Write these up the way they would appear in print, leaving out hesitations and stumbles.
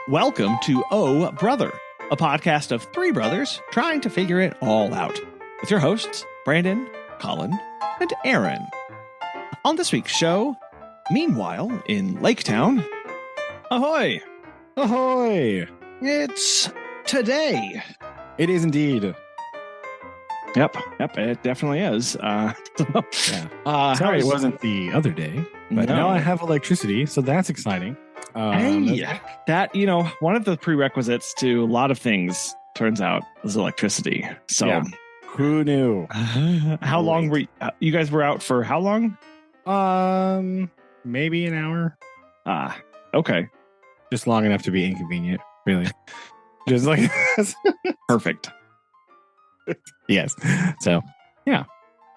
Welcome to Oh Brother, a podcast of three brothers trying to figure it all out. With your hosts, Brandon, Collin, and Aaron. On this week's show, meanwhile, in Laketown, ahoy! Ahoy! It's today. It is indeed. Yep, it definitely is. Yeah. how's- Sorry, it wasn't the other day, but No. now I have electricity, so that's exciting. Hey, that, one of the prerequisites to a lot of things, turns out, is electricity. So, Yeah. Who knew? how long were you guys were out for? How long? Maybe an hour. Okay, Just long enough to be inconvenient, really. Just like perfect. yes. So yeah,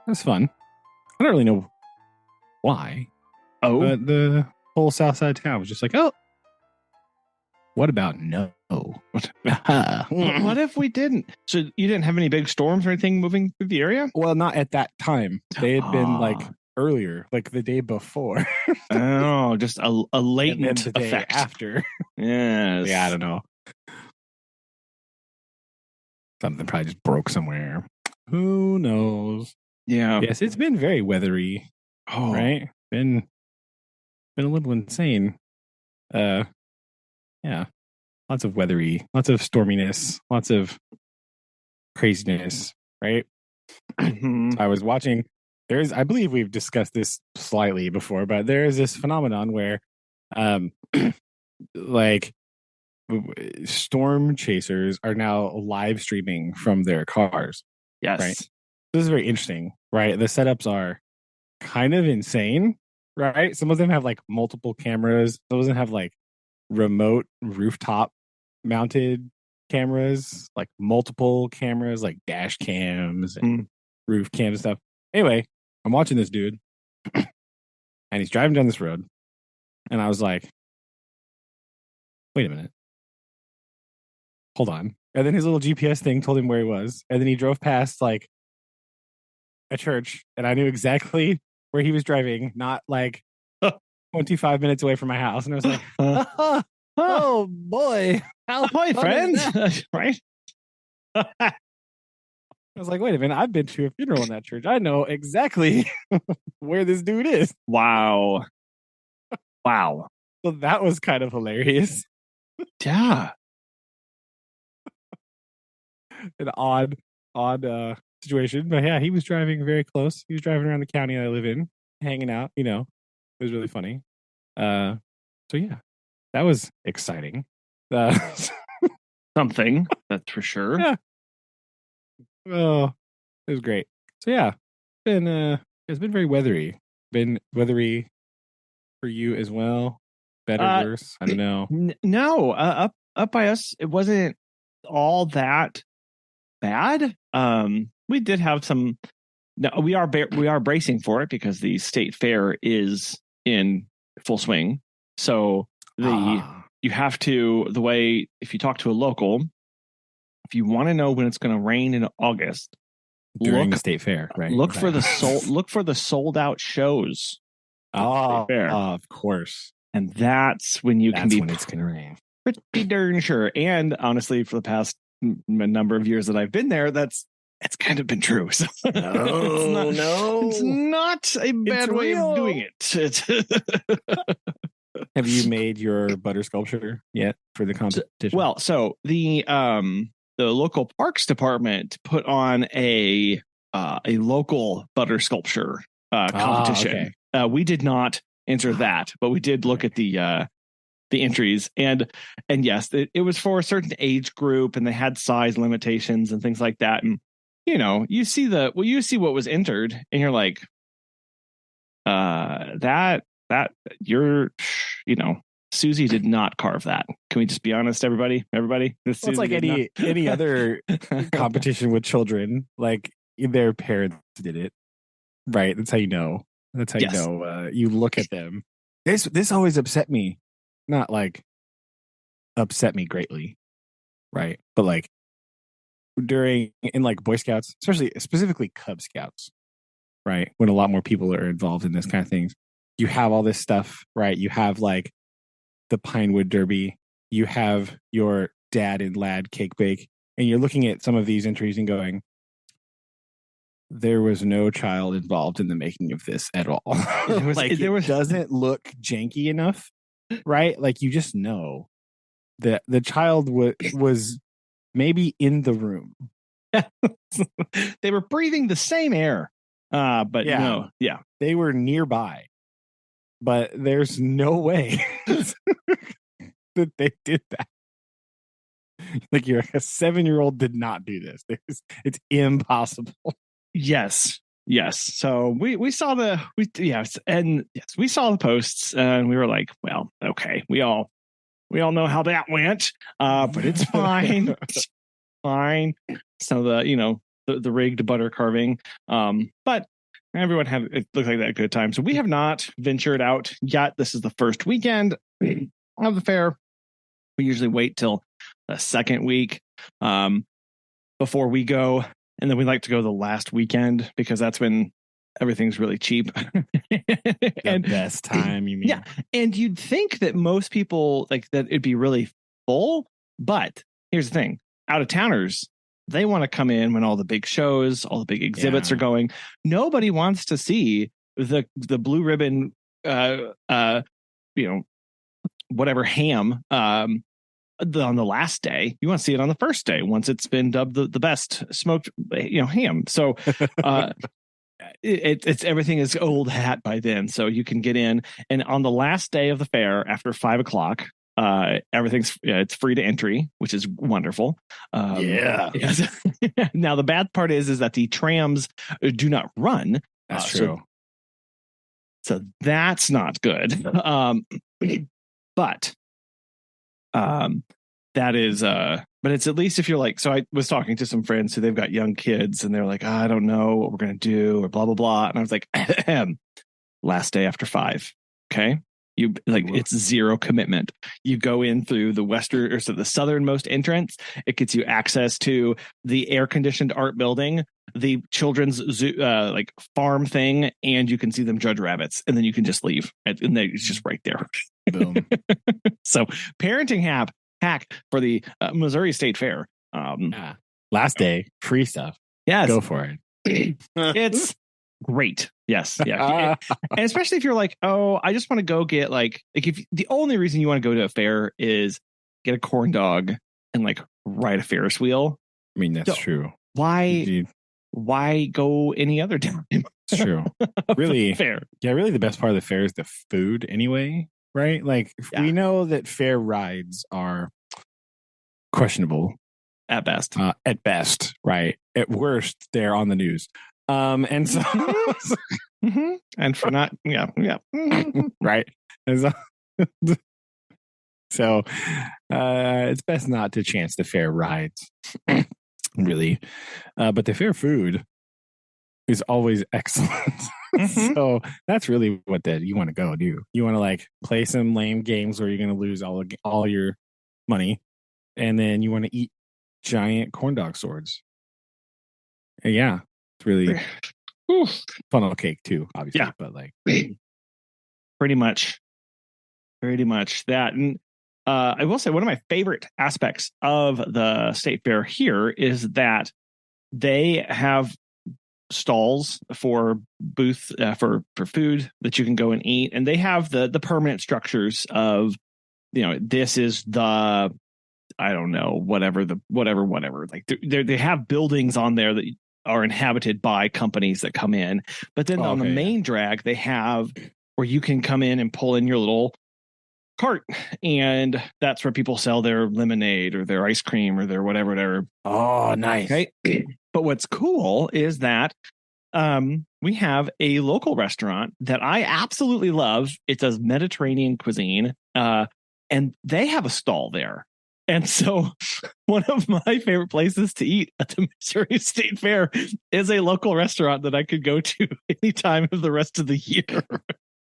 that's fun. I don't really know why, Oh, but the whole south side of town was just like, oh, what about no? what if we didn't? So you didn't have any big storms or anything moving through the area? Well, not at that time. They had been like Ah. earlier, like the day before. Oh, just a And then latent the day effect. after. Yes. Yeah, I don't know. Something probably just broke somewhere. Who knows? Yeah. Yes, it's been very weathery, Oh, right? Been a little insane. Yeah. Lots of weathery, lots of storminess, lots of craziness, right? Mhm. I was watching I believe we've discussed this slightly before, but there is this phenomenon where like storm chasers are now live streaming from their cars. Yes. Right. This is very interesting, right? The setups are kind of insane, right? Some of them have like multiple cameras. Some of them have like remote rooftop mounted cameras, like multiple cameras, like dash cams and roof cams and stuff. Anyway, I'm watching this dude and he's driving down this road. And I was like, wait a minute. Hold on. And then his little GPS thing told him where he was. And then he drove past like a church, and I knew exactly where he was driving, not like 25 minutes away from my house. And I was like, oh boy. How Hi, fun is friend. that? Right? I was like, wait a minute. I've been to a funeral in that church. I know exactly where this dude is. Wow. Wow. So that was kind of hilarious. Yeah. An odd situation. But yeah, he was driving very close. He was driving around the county I live in, hanging out, it was really funny. So yeah, that was exciting. Something, that's for sure. Yeah. Oh, it was great. So yeah, it's been very weathery. Been weathery for you as well. Better, worse. I don't know. No, up by us, it wasn't all that bad. We did have some. No, we are bracing for it because the state fair is in full swing. So you have to, the way, if you talk to a local, if you want to know when it's going to rain in August during the state fair, right? Look for the sold out shows. Fair. Of course. And that's when when it's going to rain. Pretty darn sure. And honestly, for the past number of years that I've been there, it's kind of been true. So it's not a bad way of doing it. Have you made your butter sculpture yet for the competition? Well, so the local parks department put on a local butter sculpture competition. Okay. We did not enter that, but we did look at the entries, and yes, it was for a certain age group, and they had size limitations and things like that. And you see what was entered, and you're like, Susie did not carve that. Can we just be honest, everybody? It's like any other competition with children. Like their parents did it, right? That's how you know. That's how you know. You look at them. This always upset me. Not like upset me greatly, right? But like in like Boy Scouts, specifically Cub Scouts, right? When a lot more people are involved in this kind of things, you have all this stuff, right? You have like the Pinewood Derby, you have your dad and lad cake bake, and you're looking at some of these entries and going, there was no child involved in the making of this at all. It doesn't look janky enough, right? Like, you just know that the child was maybe in the room. They were breathing the same air, but no, they were nearby. But there's no way that they did that. Like, you're a 7-year-old did not do this. It's impossible. Yes. So we saw the posts, and we were like, well, okay, we all know how that went, but it's fine. It's fine. So the rigged butter carving, but everyone it looked like that good time. So we have not ventured out yet. This is the first weekend of the fair. We usually wait till the second week before we go. And then we like to go the last weekend because that's when everything's really cheap. The best time, you mean? Yeah. And you'd think that most people like that it'd be really full. But here's the thing. Out-of-towners, they want to come in when all the big shows, all the big exhibits are going. Nobody wants to see the blue ribbon, whatever ham on the last day. You want to see it on the first day once it's been dubbed the best smoked ham. So it's everything is old hat by then, so you can get in. And on the last day of the fair after 5:00, everything's it's free to entry, which is wonderful. Yes. Now the bad part is that the trams do not run. That's true. So that's not good. But that is but it's at least if you're like, so I was talking to some friends who they've got young kids and they're like, I don't know what we're gonna do or blah blah blah, and I was like, last day after 5. Okay, you like, it's zero commitment. You go in through the southernmost entrance. It gets you access to the air conditioned art building, the children's zoo, like farm thing, and you can see them judge rabbits, and then you can just leave, and it's just right there. Boom. So parenting hack for the Missouri State Fair. Last day, free stuff. Yes, go for it. It's great. Yes, yeah, and especially if you're like, oh, I just want to go get like if the only reason you want to go to a fair is get a corn dog and like ride a Ferris wheel. I mean, that's true. Why go any other time? It's true. Really fair. Yeah, really the best part of the fair is the food anyway, right? Like, we know that fair rides are questionable at best. Right? At worst, they're on the news. And so and for not right. So it's best not to chance the fair rides. Really. But the fair food is always excellent. So that's really what you want to go do. You want to like play some lame games where you're going to lose all your money, and then you want to eat giant corn dog swords. And yeah, it's really funnel cake too, obviously. Yeah, but like pretty much that. And I will say one of my favorite aspects of the state fair here is that they have stalls for booth for food that you can go and eat, and they have the permanent structures of this is the I don't know whatever like they have buildings on there that are inhabited by companies that come in, but then on the main drag they have where you can come in and pull in your little cart, and that's where people sell their lemonade or their ice cream or their whatever. Oh, nice. Okay. But what's cool is that we have a local restaurant that I absolutely love. It does Mediterranean cuisine, and they have a stall there. And so one of my favorite places to eat at the Missouri State Fair is a local restaurant that I could go to any time of the rest of the year.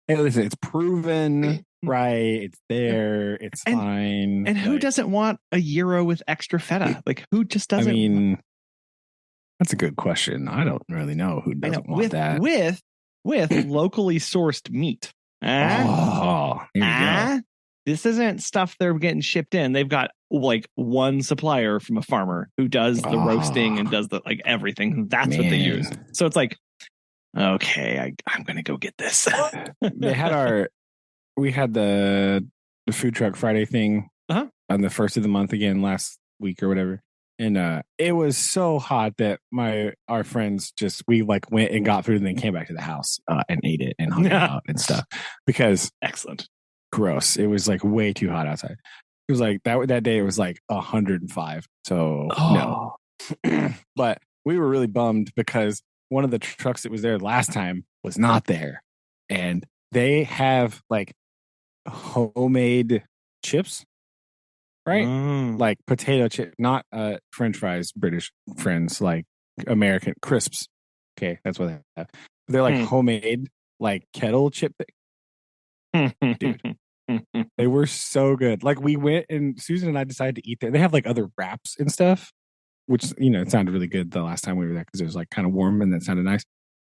Hey, listen, it's proven, right? It's there. It's fine. And who doesn't want a gyro with extra feta? Like, who just doesn't? I mean, that's a good question. I don't really know who doesn't want that. With locally sourced meat. Here we go. this isn't stuff they're getting shipped in. They've got like one supplier from a farmer who does the roasting and does the like everything. That's what they use. So it's like, okay, I'm gonna go get this. We had the food truck Friday thing on the first of the month again last week or whatever. And it was so hot that our friends we like went and got food and then came back to the house and ate it and hung out and stuff because excellent. Gross. It was like way too hot outside. It was like that day it was like 105. So no. But we were really bummed because one of the trucks that was there last time was not there. And they have like homemade chips. Right? Like potato chip, not French fries, British friends, like American crisps. Okay, that's what they have. They're like homemade, like kettle chip thing. Dude, they were so good. Like we went and Susan and I decided to eat there. They have like other wraps and stuff, which, it sounded really good the last time we were there because it was like kind of warm and that sounded nice.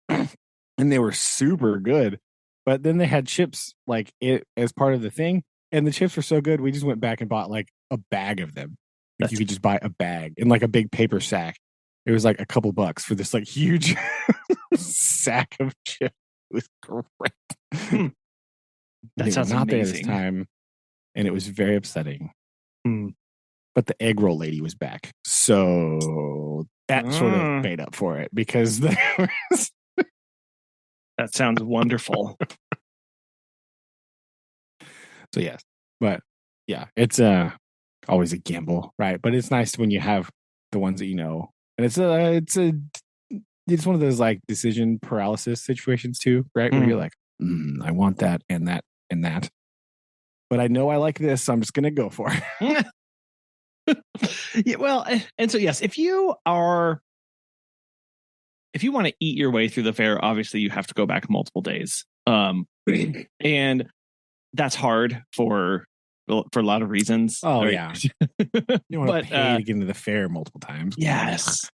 And they were super good. But then they had chips like it as part of the thing. And the chips were so good, we just went back and bought like a bag of them. Like you could just buy a bag in like a big paper sack. It was like a couple bucks for this like huge sack of chips. It was great. That sounds not amazing. There this time, and it was very upsetting. But the egg roll lady was back, so that sort of made up for it because there was. That sounds wonderful. So yes, but yeah, it's always a gamble, right? But it's nice when you have the ones that and it's one of those like decision paralysis situations too, right? Where you're like, I want that and that and that, but I know I like this, so I'm just gonna go for it. Yeah, well, and so yes, if you want to eat your way through the fair, obviously you have to go back multiple days, and that's hard for a lot of reasons. Oh, right? Yeah. You want to pay to get into the fair multiple times. Yes.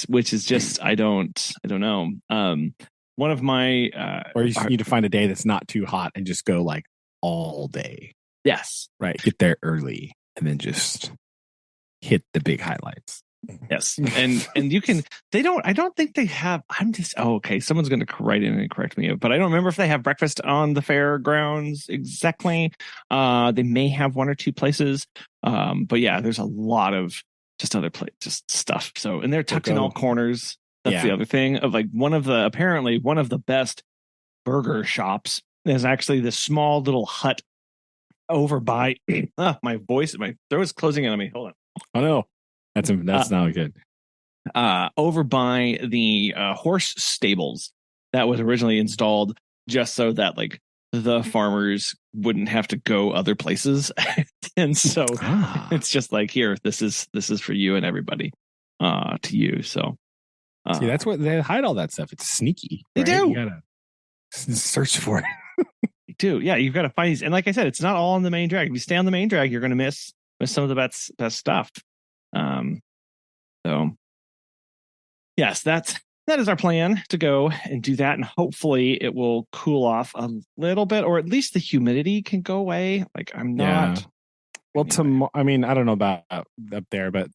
Which is just, I don't know. One of my, or you need to find a day that's not too hot and just go like all day. Yes. Right. Get there early and then just hit the big highlights. Yes. And you can, I don't think they have, okay. Someone's going to write in and correct me, but I don't remember if they have breakfast on the fairgrounds exactly. They may have one or two places. But yeah, there's a lot of just other just stuff. So, and they're tucked in all corners. That's the other thing of like apparently one of the best burger shops is actually this small little hut over by, my throat is closing in on me. Hold on. Oh no. That's not good. Over by the horse stables that was originally installed just so that like the farmers wouldn't have to go other places, and so it's just like, here, this is for you and everybody to use. So see, that's what they hide all that stuff. It's sneaky. They do. You gotta search for it. You do, yeah. You've got to find these, and like I said, it's not all on the main drag. If you stay on the main drag, you're going to miss some of the best stuff. So yes, that is our plan, to go and do that, and hopefully it will cool off a little bit, or at least the humidity can go away. Like I'm not. Well, tomorrow. I mean, I don't know about up there, but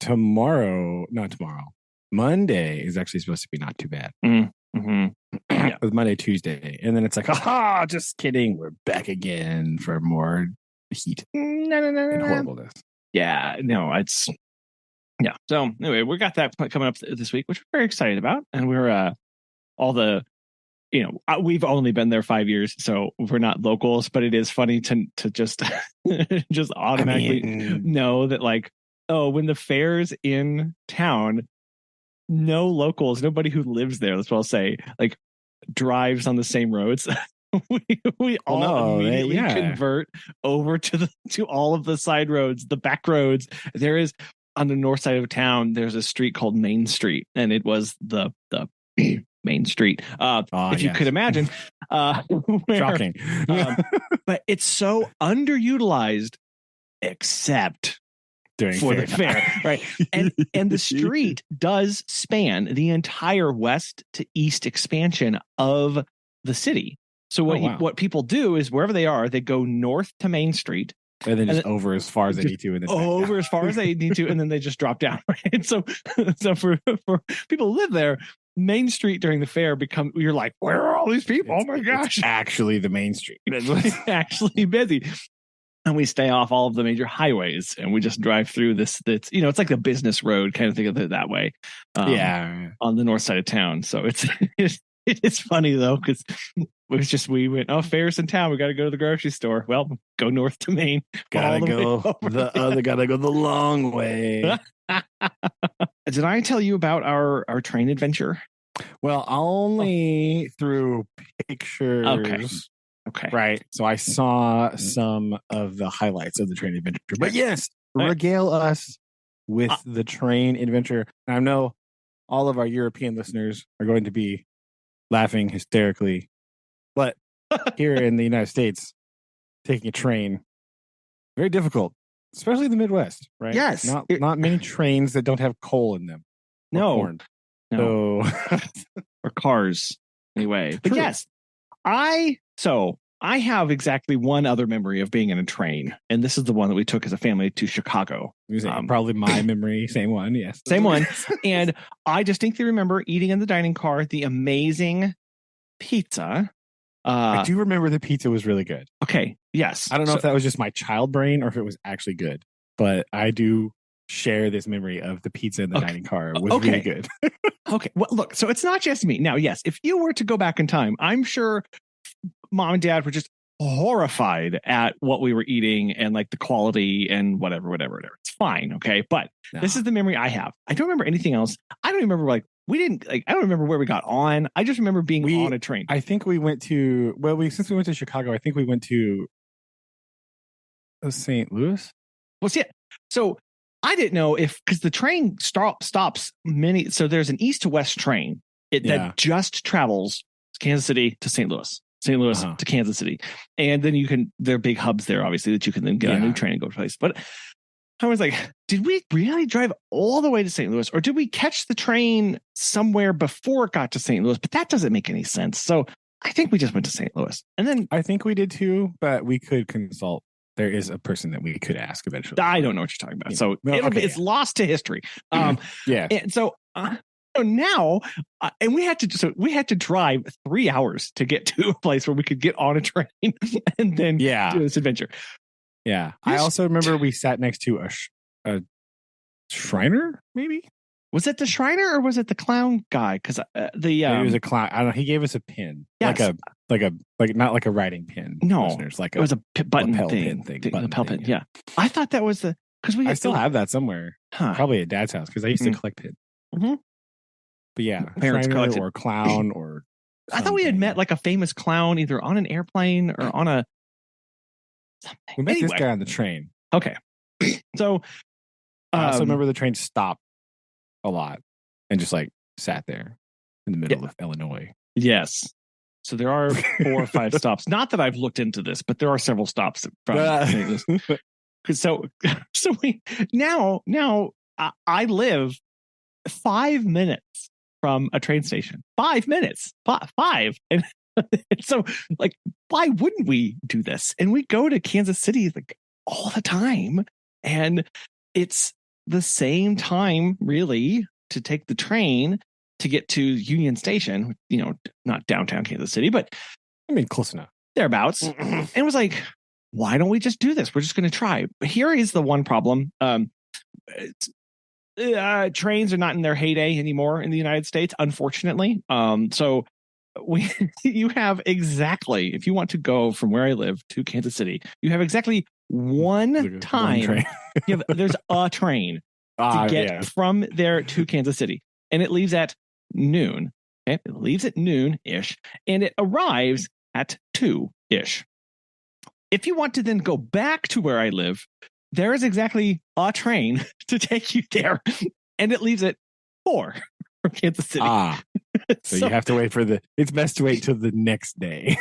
Monday is actually supposed to be not too bad. Yeah. With Monday, Tuesday, and then it's like, just kidding, we're back again for more heat and horribleness. Yeah, no, it's. Yeah. So anyway, we got that coming up this week, which we're very excited about. And we're we've only been there 5 years, so we're not locals, but it is funny to just just automatically know that, like, when the fair's in town, no locals, nobody who lives there, let's well say, like, drives on the same roads. we all immediately convert over to all of the side roads, the back roads. There is, on the north side of town, there's a street called Main Street, and it was the Main Street. If you could imagine, shocking. But it's so underutilized, except for the fair, right? And the street does span the entire west to east expansion of the city. So what people do is, wherever they are, they go north to Main Street, And then just over as far as they need to, and then over as far as they need to, and then they just drop down. Right? So for people who live there, Main Street during the fair you're like, where are all these people? Oh my gosh! It's actually the main street. It's actually busy. And we stay off all of the major highways, and we just drive through this. That's it's like the business road kind of think of it that way. On the north side of town. So it's funny though because we went fairs in town. We got to go to the grocery store. Well, go north to Maine. Gotta go the long way. Did I tell you about our train adventure? Well, only through pictures. Okay. Right. So I saw some of the highlights of the train adventure. But yes, regale us with the train adventure. And I know all of our European listeners are going to be laughing hysterically. But here in the United States, taking a train, very difficult, especially in the Midwest, right? Yes. Not many trains that don't have coal in them. No. So or cars anyway. But True. yes, I have exactly one other memory of being in a train, and this is the one that we took as a family to Chicago. Probably my memory, same one, yes. Same one. And I distinctly remember eating in the dining car the amazing pizza. I do remember the pizza was really good. Okay, yes. I don't know if that was just my child brain or if it was actually good, but I do share this memory of the pizza in the dining car. It was really good. Okay, well, look, so it's not just me. Now, yes, if you were to go back in time, I'm sure mom and dad were just horrified at what we were eating and like the quality and whatever. It's fine, okay? But this is the memory I have. I don't remember anything else. I don't remember I don't remember where we got on. I just remember being on a train. I think we went to since we went to Chicago, I think we went to St. Louis. Well, see, so I didn't know because the train stops many. So there's an east to west train that just travels Kansas City to St. Louis. St. Louis to Kansas City. And then there are big hubs there, obviously, that you can then get on a new train and go to place. But I was like, did we really drive all the way to St. Louis, or did we catch the train somewhere before it got to St. Louis? But that doesn't make any sense. So I think we just went to St. Louis. And then I think we did too, but we could consult. There is a person that we could ask eventually. I don't know what you're talking about. So it's lost to history. And so now, and we had to drive 3 hours to get to a place where we could get on a train and then do this adventure. Yeah. I also remember we sat next to a Shriner, maybe? Was it the Shriner or was it the clown guy? Because it was a clown. I don't know. He gave us a pin, yes. like not like a writing pin. No, listeners, it was a button lapel thing. The lapel pin. Yeah, I thought that was because I still have that somewhere, probably at Dad's house because I used to collect pins. Mm-hmm. But yeah, parents collected or clown or. I thought we had met like a famous clown either on an airplane or on a. Something. We met this guy on the train. Okay, so I also remember the train stopped a lot and just like sat there in the middle of Illinois. Yes. So there are 4 or 5 stops. Not that I've looked into this, but there are several stops from So we now I live 5 minutes from a train station. 5 minutes. 5. And so like, why wouldn't we do this? And we go to Kansas City like all the time. And it's the same time really to take the train to get to Union Station, not downtown Kansas City, but I mean, close enough. Thereabouts. And it was like, why don't we just do this? We're just going to try. But here is the one problem. Trains are not in their heyday anymore in the United States, unfortunately. So you have exactly, if you want to go from where I live to Kansas City, you have exactly one time. There's a train to get from there to Kansas City, and it leaves at noon. Okay, it leaves at noon-ish, and it arrives at 2-ish. If you want to then go back to where I live, there is exactly a train to take you there, and it leaves at 4 from Kansas City. So you have to wait it's best to wait till the next day.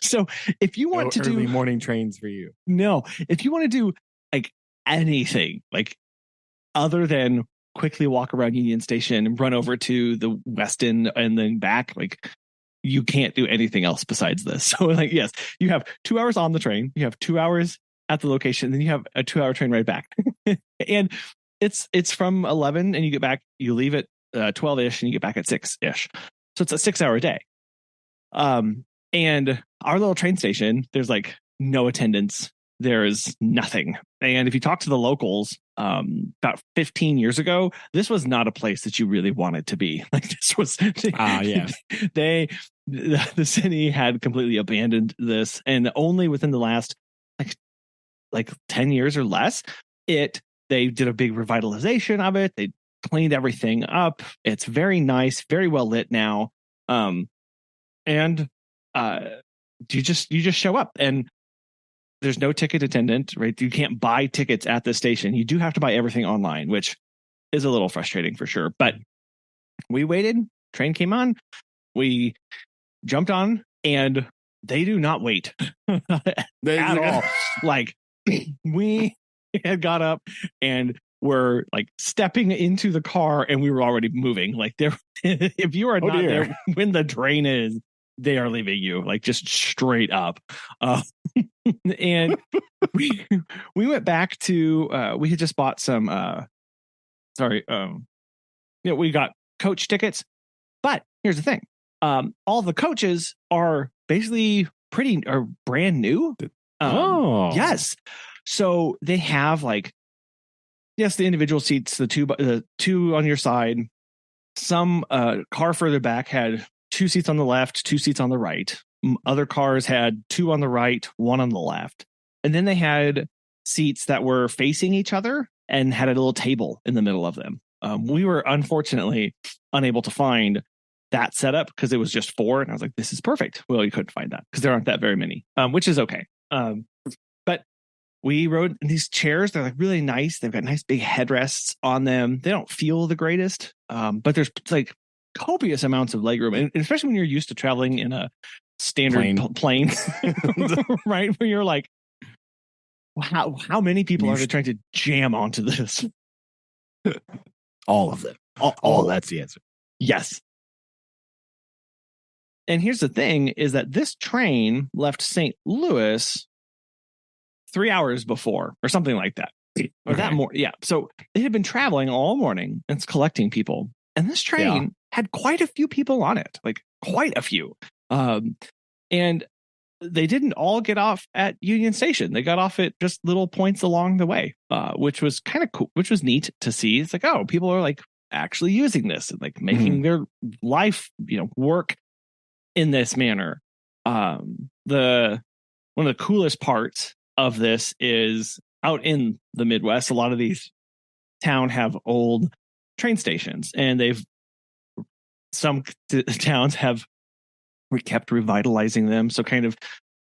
so if you want to do early morning trains for you. No, if you want to do like anything, like other than quickly walk around Union Station and run over to the Westin and then back, like you can't do anything else besides this. So like, yes, you have 2 hours on the train. You have 2 hours at the location. Then you have a 2-hour train ride back. And it's from 11 and you leave at 12-ish and you get back at 6-ish. So it's a 6-hour day. And our little train station, there's like no attendance. There's nothing. And if you talk to the locals, about 15 years ago, this was not a place that you really wanted to be. Like this was, the city had completely abandoned this, and only within the last like 10 years or less, they did a big revitalization of it. They cleaned everything up. It's very nice, very well lit now. And you just show up, and there's no ticket attendant, right? You can't buy tickets at the station. You do have to buy everything online, which is a little frustrating for sure. But we waited, train came on, we jumped on, and they do not wait at all. Like we had got up and were like stepping into the car, and we were already moving. Like there, if you are not there when the train is, they are leaving you, like just straight up. And we went back to we had just bought some we got coach tickets. But here's the thing. All the coaches are basically brand new. Yes. So they have like, yes, the individual seats, the two on your side. Some car further back had 2 seats on the left, 2 seats on the right. Other cars had 2 on the right, 1 on the left. And then they had seats that were facing each other and had a little table in the middle of them. We were unfortunately unable to find that setup because it was just 4. And I was like, this is perfect. Well, you couldn't find that because there aren't that very many, which is okay. But we rode in these chairs. They're like really nice. They've got nice big headrests on them. They don't feel the greatest, but there's like copious amounts of legroom, and especially when you're used to traveling in a standard plane. Right, where you're like, how many people are they trying to jam onto this? All of them. All that's the answer. Yes. And here's the thing is that this train left St. Louis 3 hours before or something like that. Or that more. Yeah. So it had been traveling all morning and it's collecting people. And this train had quite a few people on it, like quite a few. And they didn't all get off at Union Station. They got off at just little points along the way, which was kind of cool, which was neat to see. It's like, oh, people are like actually using this and like making their life, work in this manner. One of the coolest parts of this is out in the Midwest. A lot of these towns have old train stations, and some towns have kept revitalizing them. So kind of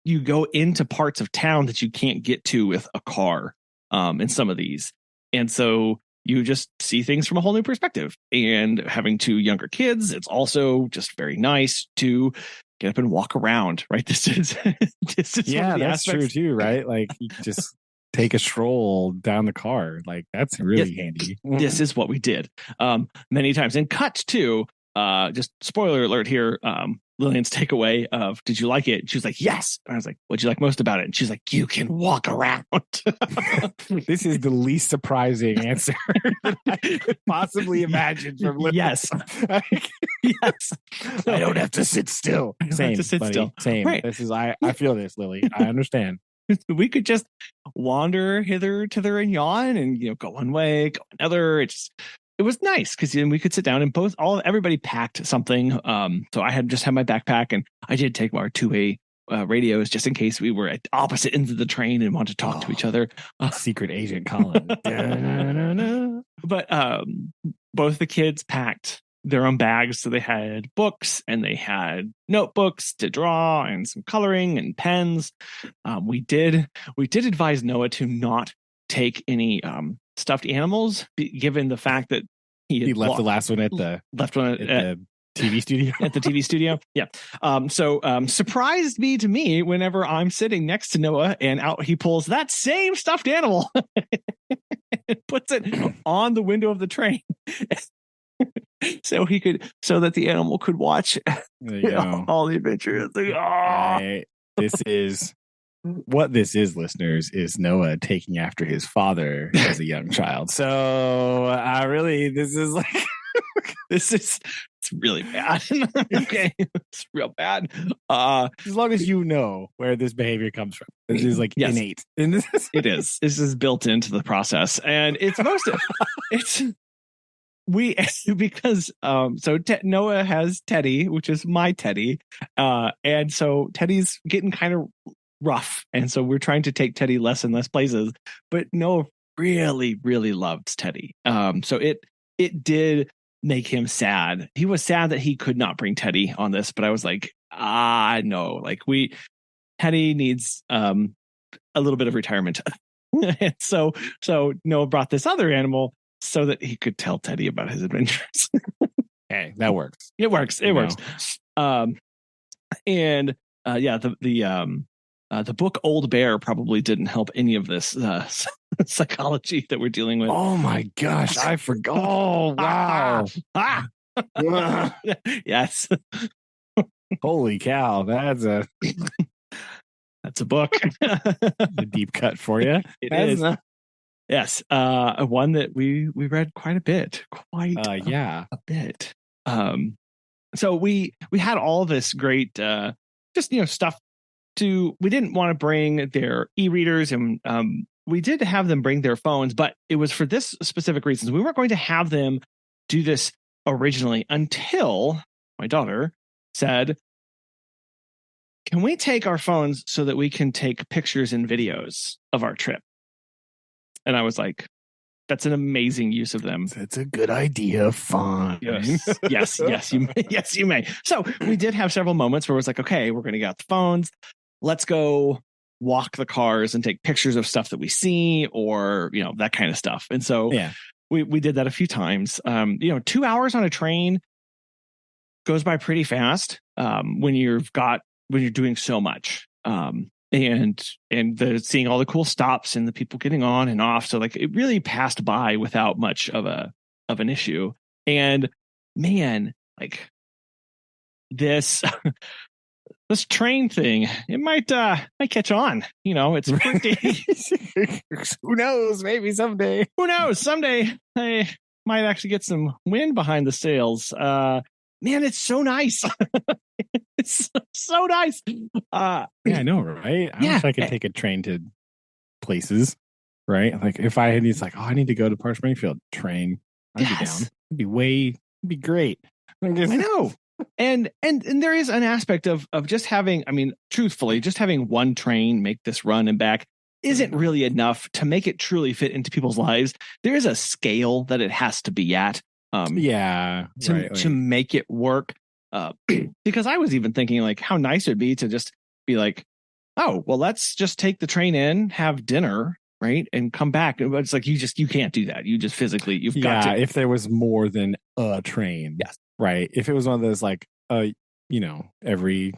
you go into parts of town that you can't get to with a car in some of these. And so you just see things from a whole new perspective. And having 2 younger kids, it's also just very nice to get up and walk around, right? This is that's true too, right? Like you just take a stroll down the car. Like that's really handy. This is what we did many times. And cut to just spoiler alert here, Lillian's takeaway of, did you like it? She was like, yes. And I was like, what'd you like most about it? And she's like, you can walk around. This is the least surprising answer that I could possibly imagine from Lillian. Yes. Yes. I don't have to sit still. Same, buddy. Same. Right. This is, I feel this, Lily. I understand. We could just wander hither, thither, and yon, and go one way, go another. It was nice because we could sit down and everybody packed something. So I had my backpack, and I did take our 2-way radios just in case we were at opposite ends of the train and wanted to talk to each other. Secret agent Collin. But both the kids packed their own bags. So they had books and they had notebooks to draw and some coloring and pens. We did advise Noah to not take any stuffed animals, given the fact that he left the last one at the TV studio. At the TV studio. Yeah. So surprised to me whenever I'm sitting next to Noah and out he pulls that same stuffed animal and puts it on the window of the train. So that the animal could watch all the adventures. Like, this is What this is, listeners, is Noah taking after his father as a young child. So really, this is like It's really bad. Okay, it's real bad. As long as you know where this behavior comes from, this is like yes, innate. And it is. This is built into the process, and it's most of it's we because Noah has Teddy, which is my Teddy, and so Teddy's getting kind of rough, and so we're trying to take Teddy less and less places, but Noah really really loves Teddy. So it did make him sad. He was sad that he could not bring Teddy on this, but I was like, no, like Teddy needs a little bit of retirement. And so Noah brought this other animal so that he could tell Teddy about his adventures. Hey, that works. It works. It works. And the book Old Bear probably didn't help any of this psychology that we're dealing with. Oh my gosh, I forgot. Oh wow. Yes. Holy cow, that's a book. A deep cut for you. It is. Yes. One that we read quite a bit. A bit. So we had all this great just stuff we didn't want to bring their e-readers, and we did have them bring their phones, but it was for this specific reasons. We weren't going to have them do this originally until my daughter said, can we take our phones so that we can take pictures and videos of our trip? And I was like, that's an amazing use of them. That's a good idea. Fine. Yes, you may. So we did have several moments where it was like, okay, we're going to get out the phones. Let's go walk the cars and take pictures of stuff that we see, or, that kind of stuff. And so we did that a few times. 2 hours on a train goes by pretty fast when you're doing so much. And seeing all the cool stops and the people getting on and off. So like it really passed by without much of an issue. And man, like this train thing, it might catch on. It's pretty. Who knows? Maybe someday. Who knows? Someday I might actually get some wind behind the sails. Man, it's so nice. It's so nice. Yeah, I know, right? I wish I could take a train to places, right? Like if I had these, like, I need to go to Park Springfield, train, I'd be down. It'd be great. I know. And there is an aspect of just having, truthfully, just having one train make this run and back isn't really enough to make it truly fit into people's lives. There is a scale that it has to be at. To make it work. Because I was even thinking like how nice it'd be to just be like, oh, well, let's just take the train in, have dinner, right, and come back. But it's like you can't do that. You just physically got to. If there was more than a train, yes, right. If it was one of those like every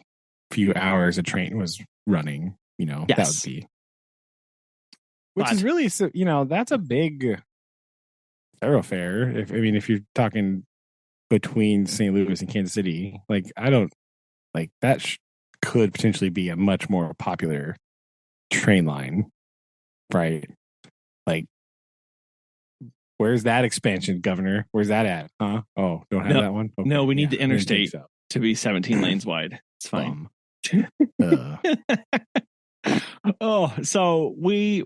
few hours a train was running, that would be. Which is really that's a big thoroughfare. If you're talking between St. Louis and Kansas City, like I don't like that could potentially be a much more popular train line, right? Like, where's that expansion, Governor? Where's that at? Huh? Oh, don't have that one. Okay. No, we need the interstate to be 17 lanes wide. It's fine. So we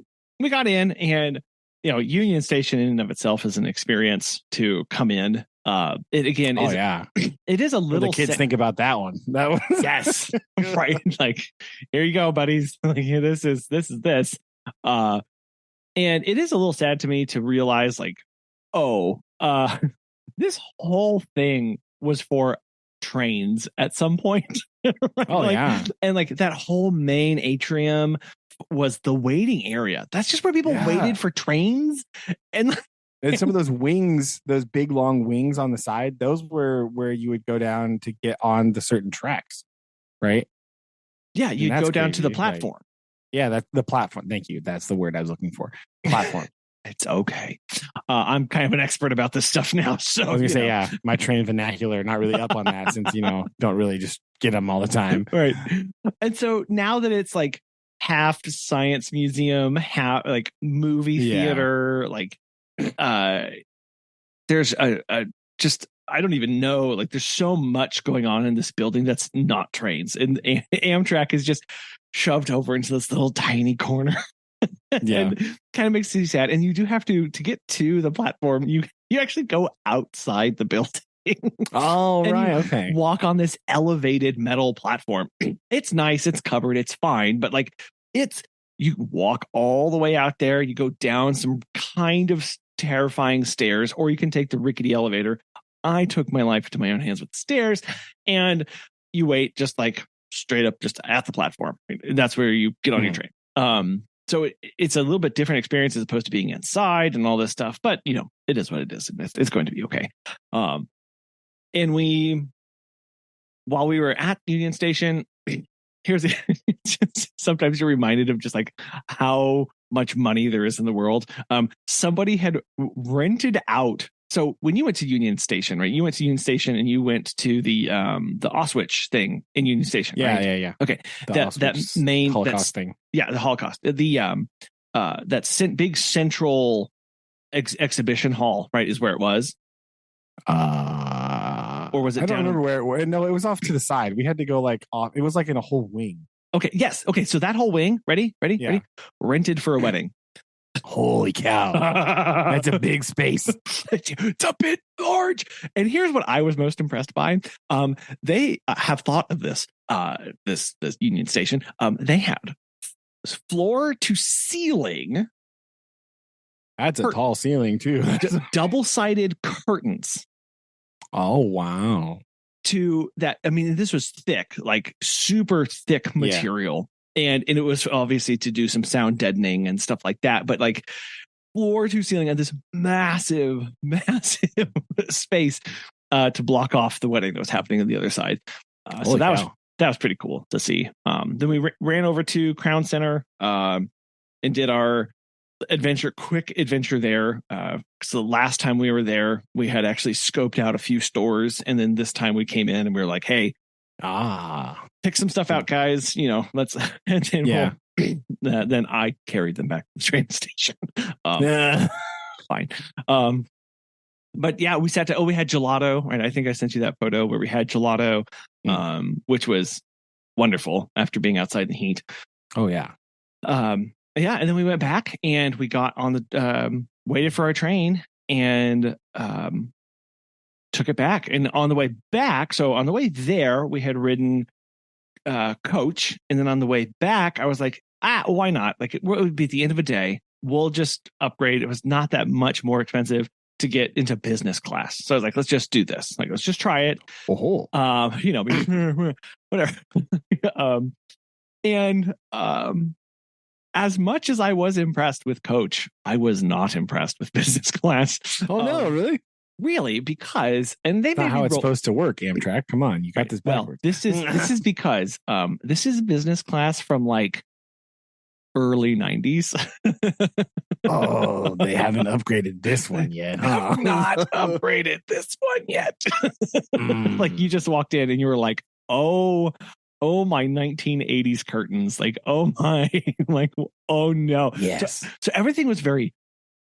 got in, and Union Station in and of itself is an experience to come in. It again is it is a little. The kids think about that one. That was yes, right. Like, here you go, buddies. Like, this is this. And it is a little sad to me to realize, like, this whole thing was for trains at some point. Right? And like that whole main atrium was the waiting area. That's just where people waited for trains. And some of those wings, those big long wings on the side, those were where you would go down to get on the certain tracks, right? Yeah, you'd go down to the platform. Right? Yeah, that's the platform. Thank you. That's the word I was looking for. Platform. It's okay. I'm kind of an expert about this stuff now. So I was gonna say, my train vernacular, not really up on that since don't really just get them all the time. Right. And so now that it's like half science museum, half like movie theater. Like, there's a just, I don't even know. Like, there's so much going on in this building that's not trains, and Amtrak is just shoved over into this little tiny corner. And kind of makes you sad. And you do have to get to the platform. You actually go outside the building. Oh, and right. you Okay. walk on this elevated metal platform. It's nice. It's covered. It's fine. But like, you walk all the way out there. You go down some kind of terrifying stairs, or you can take the rickety elevator. I took my life into my own hands with the stairs, and you wait just like straight up just at the platform. That's where you get on your train. So it's a little bit different experience as opposed to being inside and all this stuff, but you know, it is what it is. It's going to be okay. And while we were at Union Station, sometimes you're reminded of just like how much money there is in the world. Somebody had rented out. So when you went to Union Station, right? You went to Union Station and you went to the Auschwitz thing in Union Station, right? Yeah. Okay, that main Holocaust thing. Yeah, the Holocaust. That big central exhibition hall, right, is where it was. Or was it? I don't remember where. No, it was off to the side. We had to go like off. It was like in a whole wing. Okay. Yes. Okay. So that whole wing, ready? Rented for a wedding. Holy cow. That's a big space. It's a bit large. And here's what I was most impressed by. They have thought of this Union Station. They had floor to ceiling. That's a tall ceiling too. Double-sided curtains. Oh, wow. To that. I mean, this was thick, like super thick material. And it was obviously to do some sound deadening and stuff like that. But like floor to ceiling on this massive space to block off the wedding that was happening on the other side. So that was pretty cool to see. Then we ran over to Crown Center and did our quick adventure there. So the last time we were there, we had actually scoped out a few stores. And then this time we came in and we were like, hey, pick some stuff out, guys. You know, let's. And then then I carried them back to the train station. Fine. But yeah, we sat to. We had gelato, right? I think I sent you that photo where we had gelato, which was wonderful after being outside in the heat. Oh yeah. Yeah, and then we went back and we got on the waited for our train and took it back. And on the way back, so on the way there, we had ridden coach, and then on the way back, I was like, why not? Like, it would be at the end of a day. We'll just upgrade. It was not that much more expensive to get into business class. So I was like, let's just do this. Like, let's just try it. You know, whatever. As much as I was impressed with coach, I was not impressed with business class. Oh no, really? Really, because and they not how it's supposed to work. Amtrak, come on, you got this backwards. Well, this is because this is business class from like early 90s. Oh, they haven't upgraded this one yet. Huh? Not upgraded this one yet. Like you just walked in and you were like, oh my 1980s curtains, like oh my, like oh no. Yes. So everything was very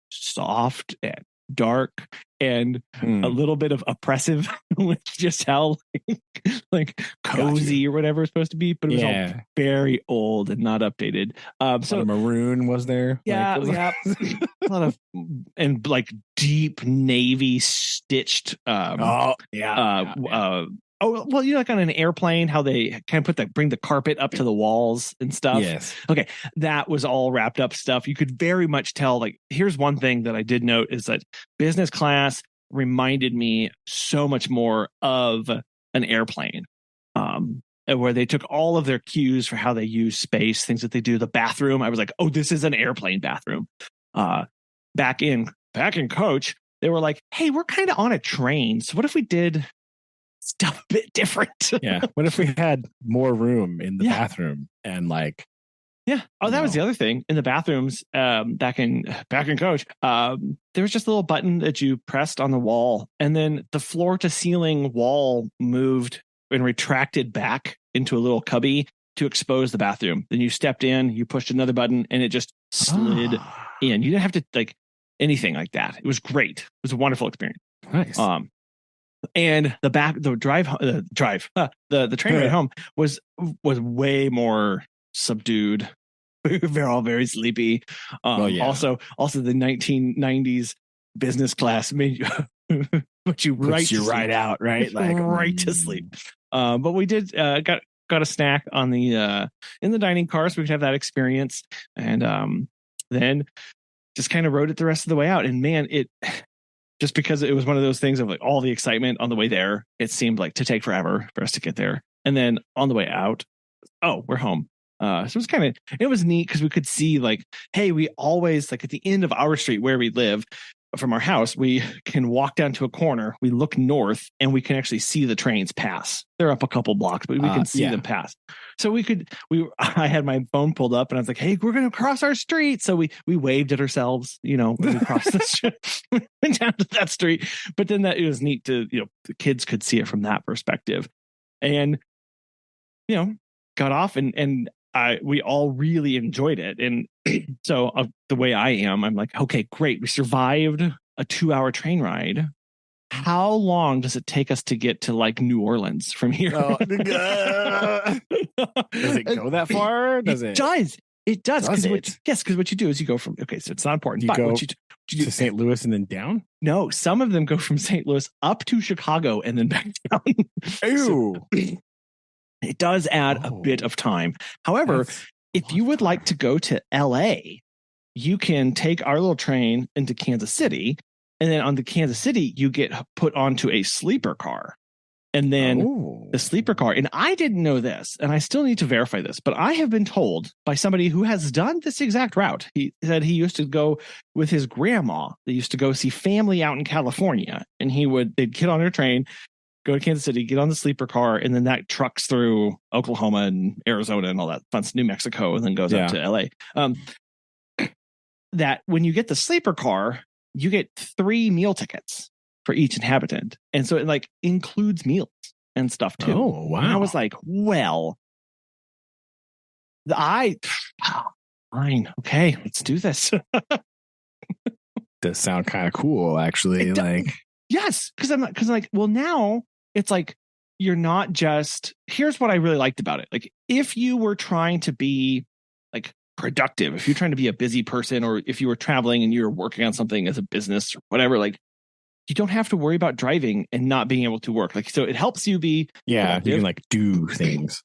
soft and dark and a little bit of oppressive, with just how like cozy or whatever it's supposed to be, but it was all very old and not updated. So maroon was there. Yeah, a lot of and like deep navy stitched. Oh, well, you know, like on an airplane, how they kind of bring the carpet up to the walls and stuff. Yes. Okay. That was all wrapped up stuff. You could very much tell, like, here's one thing that I did note is that business class reminded me so much more of an airplane, where they took all of their cues for how they use space, things that they do. The bathroom, I was like, oh, this is an airplane bathroom. Back in coach, they were like, hey, we're kind of on a train. So what if we did stuff a bit different? Yeah. What if we had more room in the bathroom and like that was the other thing in the bathrooms back in coach, there was just a little button that you pressed on the wall, and then the floor to ceiling wall moved and retracted back into a little cubby, to expose the bathroom. Then you stepped in, you pushed another button, and it just slid in. You didn't have to like anything like that. It was great. It was a wonderful experience. Nice. And the train ride home was way more subdued. We're all very sleepy. Also the 1990s business class made you put you right out, right? Like right to sleep. But we did got a snack on the in the dining car, so we could have that experience, and then just kind of rode it the rest of the way out. And man, it just because it was one of those things of like all the excitement on the way there, it seemed like to take forever for us to get there. And then on the way out, oh, we're home. So it was neat because we could see like, hey, we always like at the end of our street where we live from our house, we can walk down to a corner, we look north, and we can actually see the trains pass. They're up a couple blocks, but we can see them pass. So I had my phone pulled up and I was like, hey, we're going to cross our street. So we waved at ourselves, when we crossed the street, went down to that street. But then it was neat to, the kids could see it from that perspective. And, got off and we all really enjoyed it. And so the way I am, I'm like, okay, great. We survived a 2-hour train ride. How long does it take us to get to like New Orleans from here? Does it go that far? It does. It does. Because what you do is you go from, so it's not important. You go to St. Louis and then down? No, some of them go from St. Louis up to Chicago and then back down. Ew. It does add a bit of time. However, if you would like to go to LA, you can take our little train into Kansas City. And then on the Kansas City, you get put onto a sleeper car. And then the sleeper car, and I didn't know this, and I still need to verify this, but I have been told by somebody who has done this exact route. He said he used to go with his grandma. They used to go see family out in California, and they'd get on their train, go to Kansas City, get on the sleeper car, and then that trucks through Oklahoma and Arizona and all that fun, New Mexico, and then goes up to LA. That when you get the sleeper car, you get 3 meal tickets for each inhabitant. And so it like includes meals and stuff too. Oh, wow. And I was like, well, fine. Okay, let's do this. Does sound kind of cool, actually. Yes. Cause I'm like, well, now it's like, you're not just, here's what I really liked about it. Like if you were trying to be like productive, if you're trying to be a busy person, or if you were traveling and you were working on something as a business or whatever, like you don't have to worry about driving and not being able to work. Like, so it helps you be productive. You can like do things.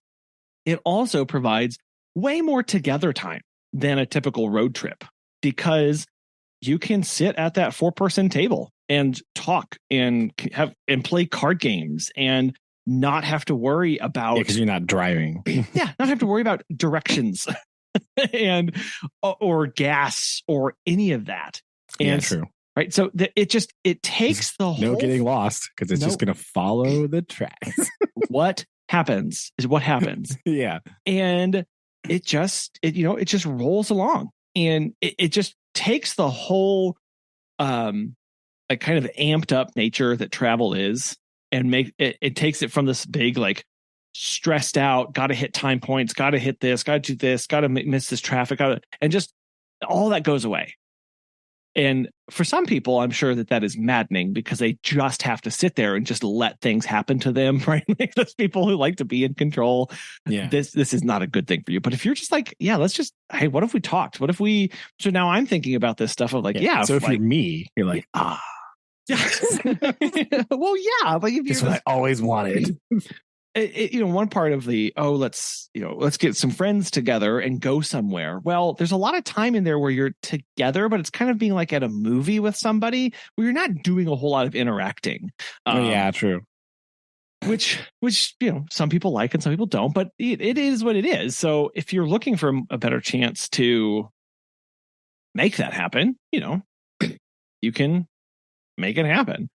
It also provides way more together time than a typical road trip, because you can sit at that 4-person table and talk and play card games and not have to worry about, because you're not driving. Not have to worry about directions and or gas or any of that. And true. Right. So it takes the whole. No getting lost, because it's just going to follow the tracks. What happens is what happens. Yeah. And it just rolls along, and it just takes the whole like kind of amped up nature that travel is, and it takes it from this big like stressed out, got to hit time points, got to hit this, got to do this, got to miss this traffic, and just all that goes away. And for some people, I'm sure that is maddening, because they just have to sit there and just let things happen to them, right? Like those people who like to be in control. Yeah. This is not a good thing for you. But if you're just like, hey, what if we talked? What if we? So now I'm thinking about this stuff of like, So if you're me, you're like, yeah. Well, yeah. Like if this is what I always wanted. One part of the let's get some friends together and go somewhere. Well, there's a lot of time in there where you're together, but it's kind of being like at a movie with somebody where you're not doing a whole lot of interacting. True. Which some people like and some people don't, but it is what it is. So if you're looking for a better chance to make that happen, you can make it happen.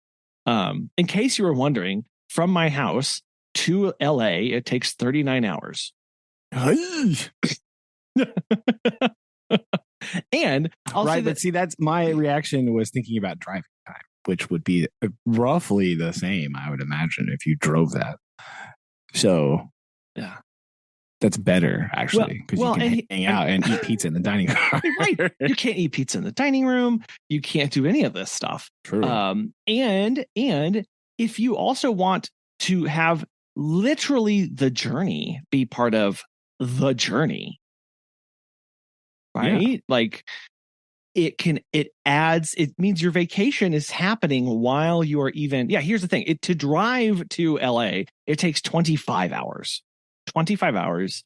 In case you were wondering, from my house to LA, it takes 39 hours. And that's my reaction, was thinking about driving time, which would be roughly the same, I would imagine, if you drove that. So yeah, That's better, actually, because you can hang out and eat pizza in the dining car. Right. You can't eat pizza in the dining room. You can't do any of this stuff. True. And if you also want to have literally the journey be part of the journey, right? Yeah. Like it means your vacation is happening while you are even. Yeah, here's the thing. To drive to LA, it takes 25 hours. 25 hours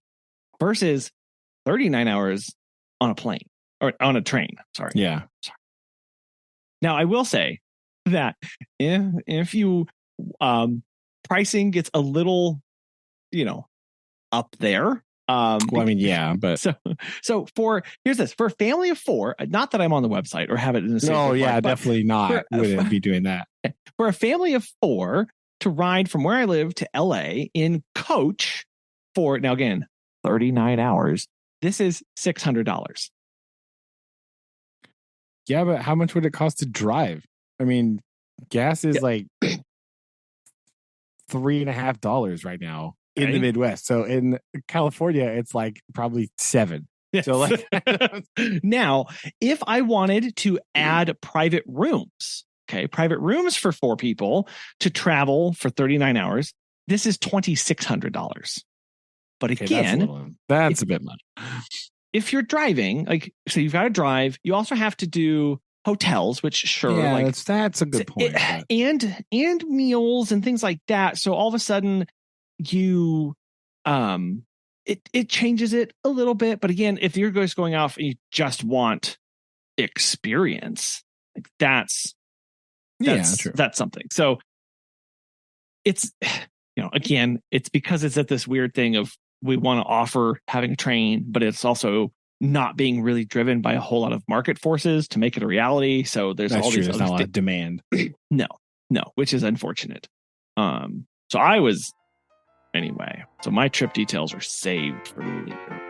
versus 39 hours on a plane or on a train. Sorry. Yeah. Sorry. Now, I will say that if you pricing gets a little, up there. Well, I mean, yeah, but so here's this for a family of 4. Not that I'm on the website or have it in the same. Oh yeah, definitely not. Wouldn't be doing that. For a family of 4 to ride from where I live to LA in coach for, now again, 39 hours. This is $600. Yeah, but how much would it cost to drive? I mean, gas is like $3.50 right now in the Midwest. So in California, it's like probably $7. Yes. So like now, if I wanted to add private rooms, private rooms for 4 people to travel for 39 hours, this is $2,600. But again, that's a bit much. If you're driving, so you've got to drive. You also have to do hotels, which that's a good point. And meals and things like that. So all of a sudden, you it changes it a little bit. But again, if you're just going off and you just want experience, like that's something. So it's again, it's because it's at this weird thing of we want to offer having a train, but it's also not being really driven by a whole lot of market forces to make it a reality. So there's all these not a lot of demand. No, which is unfortunate. So I was anyway. So my trip details are saved for later.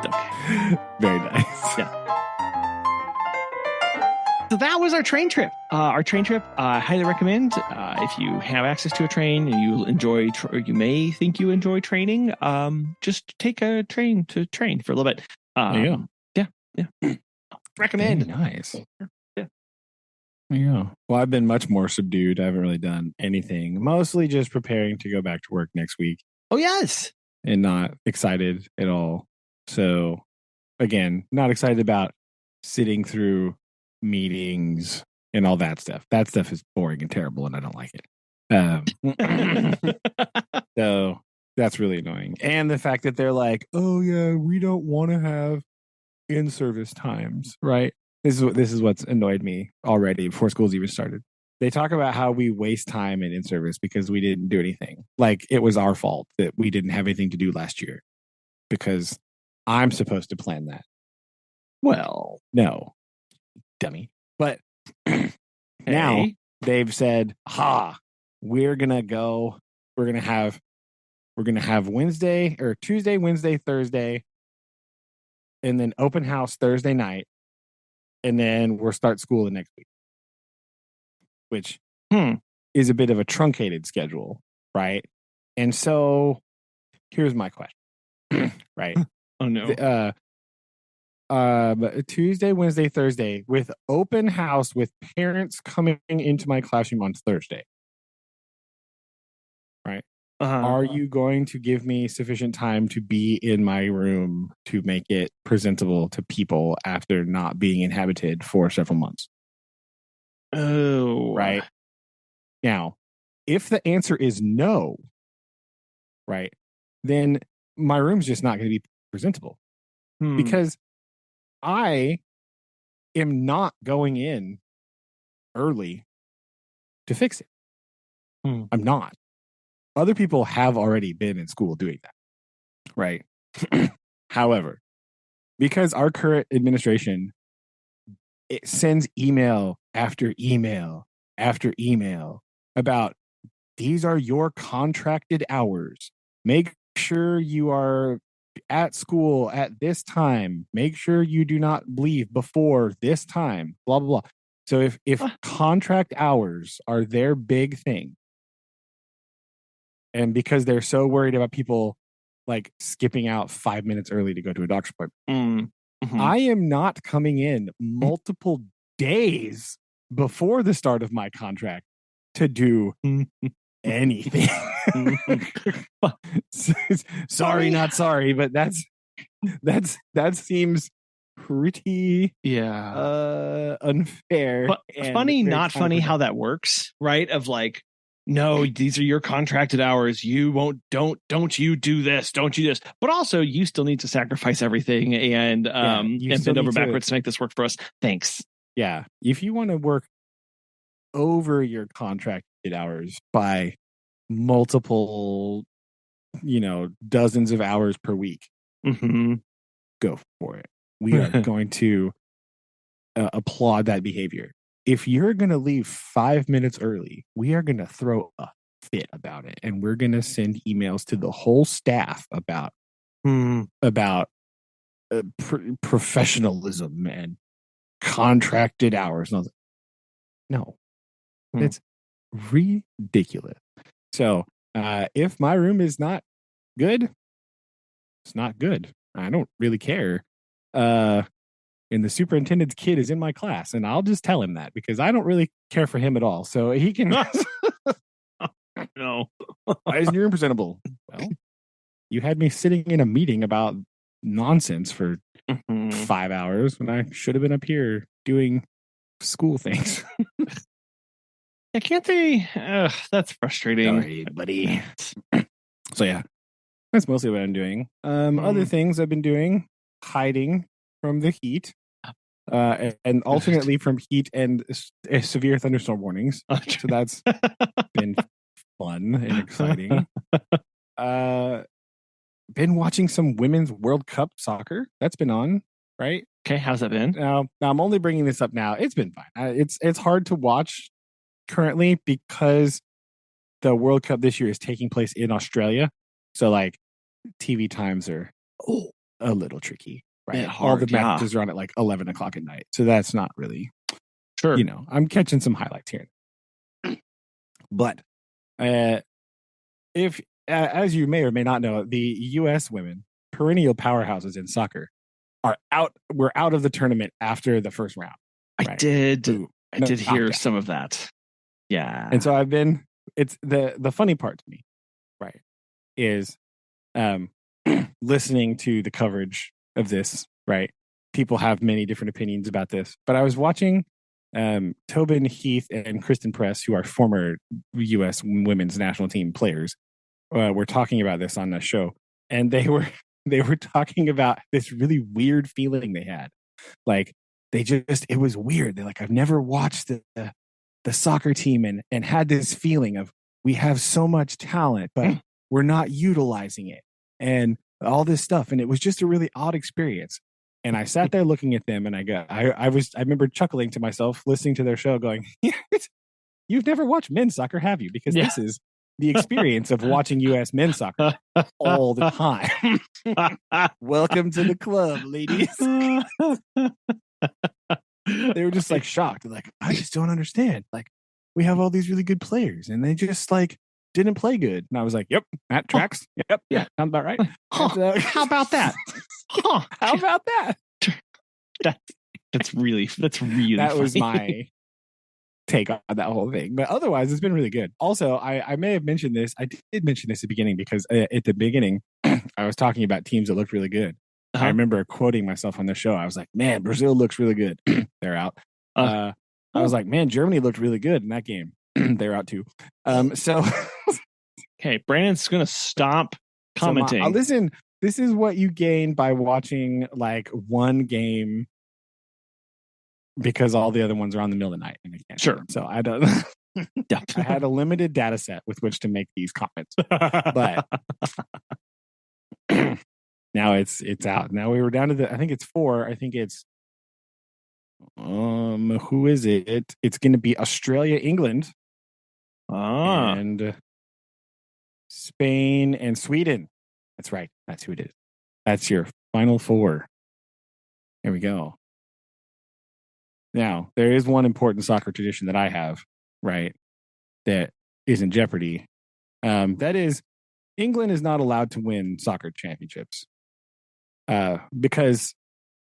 Okay. Very nice. Yeah. So that was our train trip. I highly recommend if you have access to a train and you enjoy, or you may think you enjoy training, just take a train to train for a little bit. Yeah. Recommend. Very nice. Yeah. Well, I've been much more subdued. I haven't really done anything. Mostly just preparing to go back to work next week. Oh, yes. And not excited at all. So, again, not excited about sitting through meetings and all that stuff. That stuff is boring and terrible, and I don't like it. So that's really annoying. And the fact that they're like, "Oh yeah, we don't want to have in-service times," right? This is what's annoyed me already before school's even started. They talk about how we waste time in service because we didn't do anything. Like it was our fault that we didn't have anything to do last year because I'm supposed to plan that. Well, no, dummy. But now they've said, we're going to have Wednesday or Tuesday, Wednesday, Thursday, and then open house Thursday night. And then we'll start school the next week, which is a bit of a truncated schedule, right? And so here's my question, right? Oh, no. Tuesday, Wednesday, Thursday with open house with parents coming into my classroom on Thursday, right? Are you going to give me sufficient time to be in my room to make it presentable to people after not being inhabited for several months? Oh. Right. Now, if the answer is no, right, then my room's just not going to be presentable because I am not going in early to fix it. I'm not. Other people have already been in school doing that, right? However, because our current administration, it sends email after email after email about these are your contracted hours. Make sure you are at school at this time. Make sure you do not leave before this time, blah, blah, blah. So if contract hours are their big thing, And because they're so worried about people like skipping out 5 minutes early to go to a doctor's appointment, I am not coming in multiple days before the start of my contract to do anything. Sorry, not sorry, but that seems pretty unfair. But funny, not funny how that works, right? Of like, no, these are your contracted hours. You don't you do this, don't you this. But also you still need to sacrifice everything and bend over backwards to make this work for us. Thanks. Yeah. If you want to work over your contracted hours by multiple, dozens of hours per week, go for it. We are going to applaud that behavior. If you're going to leave 5 minutes early, we are going to throw a fit about it, and we're going to send emails to the whole staff about professionalism and contracted hours. No, it's ridiculous. So if my room is not good, it's not good. I don't really care. And the superintendent's kid is in my class, and I'll just tell him that because I don't really care for him at all. So he can. No. Why isn't your room presentable? Well, you had me sitting in a meeting about nonsense for 5 hours when I should have been up here doing school things. Yeah, can't they? That's frustrating. Sorry, buddy. So yeah, that's mostly what I'm doing. Other things I've been doing, hiding from the heat. And alternately from heat and severe thunderstorm warnings. So that's been fun and exciting. Been watching some women's World Cup soccer. That's been on, right? Okay, how's that been? Now I'm only bringing this up now. It's been fine. It's hard to watch currently because the World Cup this year is taking place in Australia. So like TV times are a little tricky. Right. All the matches are on at like 11 o'clock at night. So that's not really sure. I'm catching some highlights here. But if, as you may or may not know, the U.S. women, perennial powerhouses in soccer, are out. We're out of the tournament after the first round. Right? I did hear some of that. Yeah. And so it's the funny part to me, right, is listening to the coverage of this, right? People have many different opinions about this, but I was watching Tobin Heath and Kristen Press, who are former U.S. women's national team players, were talking about this on the show, and they were talking about this really weird feeling they had. Like it was weird. They're like, I've never watched the soccer team and had this feeling of we have so much talent, but we're not utilizing it, and all this stuff, and it was just a really odd experience. And I sat there looking at them, and I remember chuckling to myself, listening to their show, going, "You've never watched men's soccer, have you? Because this is the experience of watching U.S. men's soccer all the time." Welcome to the club, ladies. They were just like shocked, like, I just don't understand. Like, we have all these really good players, and they just like didn't play good. And I was like, yep, that tracks. Yep, yeah, sounds about right. How about that? How about that? That's really that funny. Was my take on that whole thing. But otherwise, it's been really good. Also, I may have mentioned this. I did mention this at the beginning because at the beginning, I was talking about teams that looked really good. I remember quoting myself on the show. I was like, man, Brazil looks really good. They're out. I was like, man, Germany looked really good in that game. They're out too. So okay, Brandon's gonna stop commenting. So listen, this is what you gain by watching like one game because all the other ones are on the middle of the night. Sure. So I don't. I had a limited data set with which to make these comments, but now it's out. Now we were down to I think it's 4. I think it's who is it? It's going to be Australia, England, and Spain and Sweden. That's right. That's who it is. That's your final 4. There we go. Now, there is one important soccer tradition that I have, right, that is in jeopardy That is, England is not allowed to win soccer championships because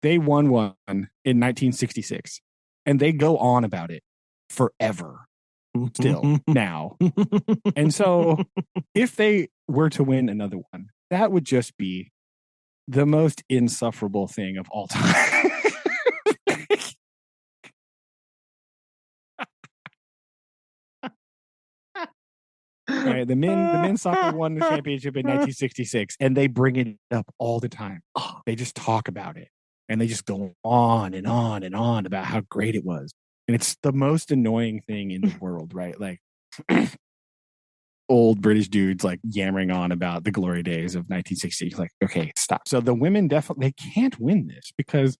they won one in 1966, and they go on about it forever still now. And so if they were to win another one, that would just be the most insufferable thing of all time. Right, the men's soccer won the championship in 1966, and they bring it up all the time. They just talk about it, and they just go on and on and on about how great it was. And it's the most annoying thing in the world, right? Like old British dudes like yammering on about the glory days of 1960. Like, okay, stop. So the women definitely they can't win this because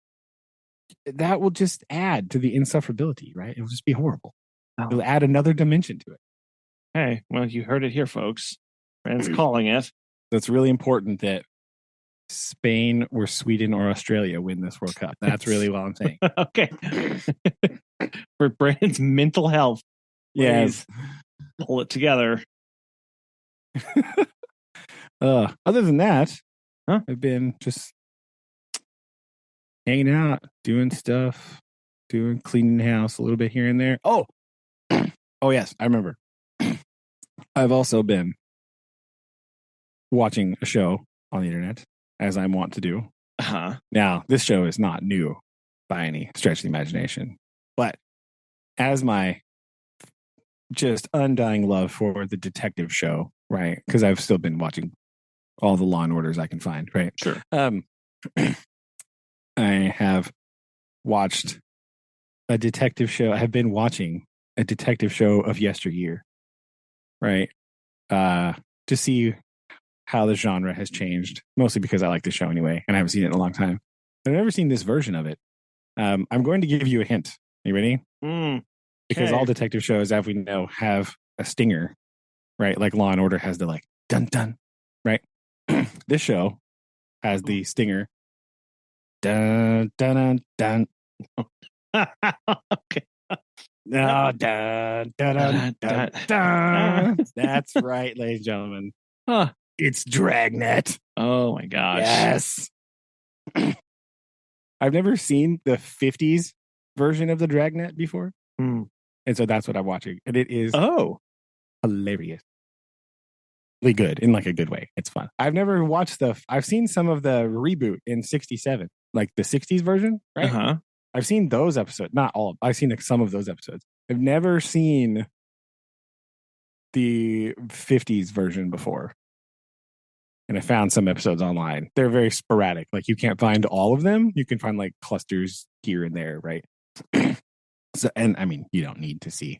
that will just add to the insufferability, right? It will just be horrible. It'll add another dimension to it. Hey, well, you heard it here, folks. Friends calling it. So it's really important that Spain or Sweden or Australia win this World Cup. That's really what I'm saying. Okay. For Brandon's mental health. Yes. Pull it together. Other than that, I've been just hanging out, doing stuff, cleaning the house a little bit here and there. Oh, yes, I remember. I've also been watching a show on the internet, as I'm wont to do. Now, this show is not new by any stretch of the imagination, but as my just undying love for the detective show, right? Because I've still been watching all the Law and Orders I can find, right? Sure. I have watched a detective show. I have been watching a detective show of yesteryear, right? To see how the genre has changed, mostly because I like the show anyway, and I haven't seen it in a long time. I've never seen this version of it. I'm going to give you a hint. Are you ready? Because all detective shows, as we know, have a stinger, right? Like Law and Order has the like dun dun, right? This show has the stinger dun dun dun dun. Okay. No, dun, dun, dun, dun, dun. That's right, ladies and gentlemen. It's Dragnet. Oh my gosh. Yes. I've never seen the 50s version of the Dragnet before. And so that's what I'm watching. And it is hilarious. Really good in like a good way. It's fun. I've never watched I've seen some of the reboot in 67, like the 60s version, right? I've seen those episodes, not all. I've seen some of those episodes. I've never seen the 50s version before. And I found some episodes online. They're very sporadic. Like you can't find all of them. You can find like clusters here and there, right? So, and I mean, you don't need to see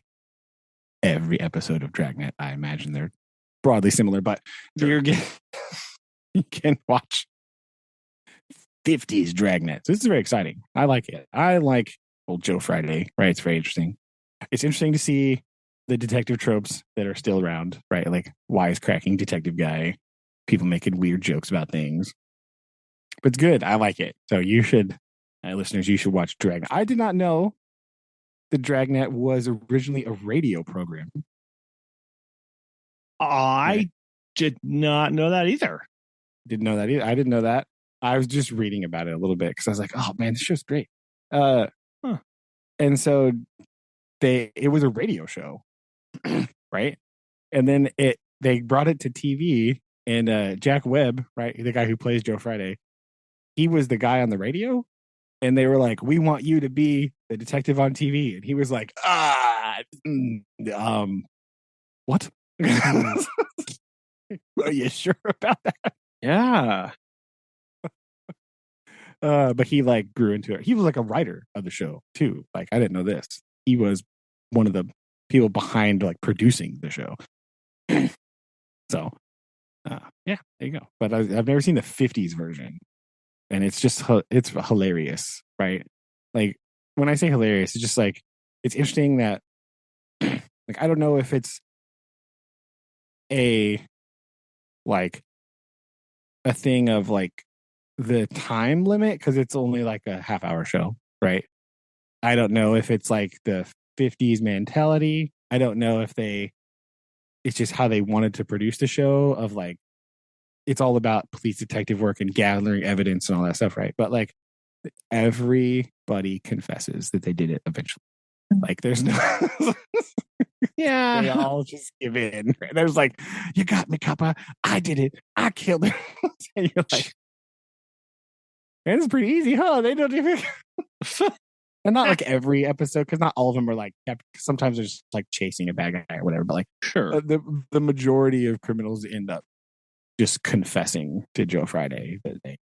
every episode of Dragnet. I imagine they're broadly similar, but you can watch 50s Dragnet. So this is very exciting. I like it. I like old Joe Friday, right? It's very interesting. It's interesting to see the detective tropes that are still around, right? Like wisecracking detective guy, people making weird jokes about things. But it's good. I like it. So you should, listeners, you should watch Dragnet. I did not know the Dragnet was originally a radio program. I did not know that either. Didn't know that either. I didn't know that. I was just reading about it a little bit because I was like, oh man, this show's great. And so it was a radio show, right? And then they brought it to TV, and Jack Webb, right, the guy who plays Joe Friday, he was the guy on the radio, and they were like, we want you to be the detective on TV. And he was like, what? Are you sure about that? Yeah. But he like grew into it. He was like a writer of the show too. Like I didn't know this. He was one of the people behind like producing the show. So, yeah, there you go. But I've never seen the 50s version, and it's just it's hilarious, right? Like when I say hilarious, it's just like it's interesting that like I don't know if it's a thing of like the time limit because it's only like a half-hour show, right? I don't know if it's like the 50s mentality. I don't know if it's just how they wanted to produce the show of like, it's all about police detective work and gathering evidence and all that stuff, right? But like everybody confesses that they did it eventually. Like there's no Yeah. they all just give in. Right? There's like, you got me, Kappa. I did it. I killed him. And you're like, man, it's pretty easy, huh? They don't even and not like every episode, because not all of them are like, sometimes they're just like chasing a bad guy or whatever, but like Sure. the majority of criminals end up just confessing to Joe Friday that they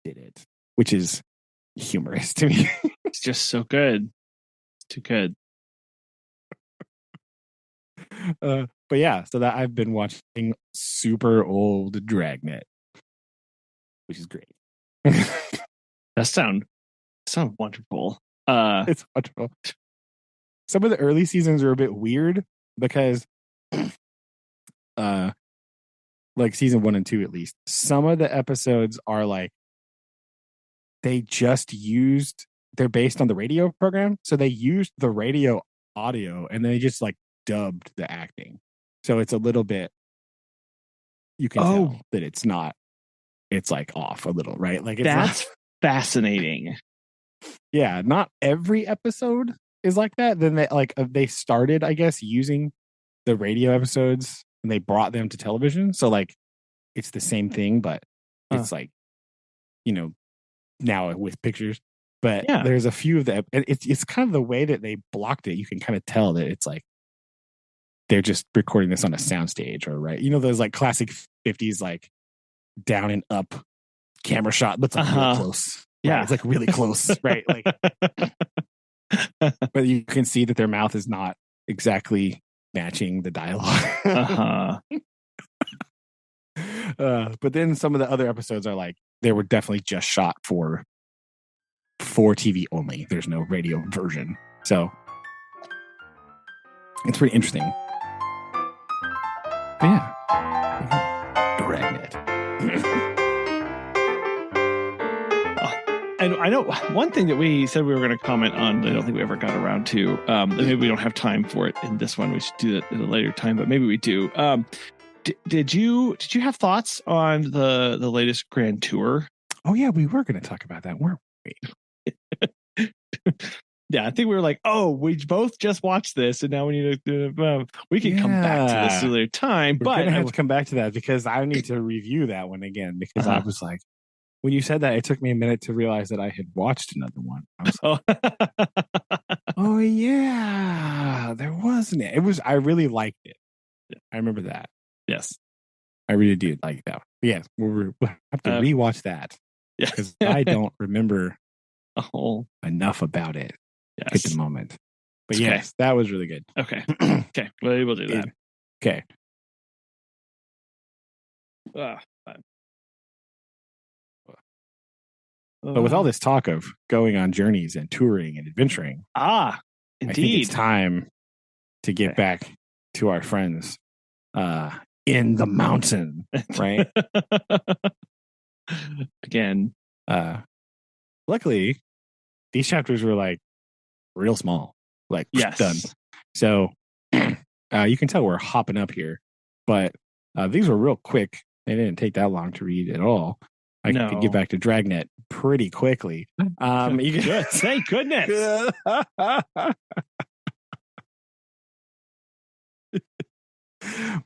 did it, which is humorous to me. It's just so good. Too good. But yeah, so that I've been watching super old Dragnet, which is great. That sound wonderful. It's wonderful. Some of the early seasons are a bit weird because like season 1 and 2 at least, some of the episodes are like they're based on the radio program, so they used the radio audio and they just like dubbed the acting, so it's a little bit, you can tell that it's like off a little, right? Like that's fascinating. Yeah, not every episode is like that. Then they started, I guess, using the radio episodes and they brought them to television, so like it's the same thing, but it's like, now with pictures. But there's a few of them, and it's kind of the way that they blocked it. You can kind of tell that it's like they're just recording this on a soundstage, or right, those like classic 50s like down and up camera shot, but it's like real close. Yeah, right? It's like really close, right? Like, but you can see that their mouth is not exactly matching the dialogue. But then some of the other episodes are like they were definitely just shot for TV only. There's no radio version, so it's pretty interesting. But yeah, Dragnet. And I know one thing that we said we were going to comment on, I don't think we ever got around to. Maybe we don't have time for it in this one. We should do that at a later time, but maybe we do. Did you have thoughts on the latest Grand Tour? Oh yeah, we were going to talk about that, weren't we? Yeah, I think we were like, we both just watched this, and now we need to. We can come back to this another time. We're gonna have to come back to that because I need to review that one again, because I was like, when you said that, it took me a minute to realize that I had watched another one. I was like, oh yeah, there wasn't it. I really liked it. I remember that. Yes, I really did like that. But yes, we'll have to rewatch that. Yeah, because I don't remember enough about it at the moment. But yes, that was really good. Okay. Okay. Well, we'll do that. Okay. But with all this talk of going on journeys and touring and adventuring, indeed, I think it's time to get back to our friends in the mountain, right? Again. Luckily, these chapters were like real small, like done. So you can tell we're hopping up here, but these were real quick. They didn't take that long to read at all. I could get back to Dragnet pretty quickly. Good. Thank goodness. But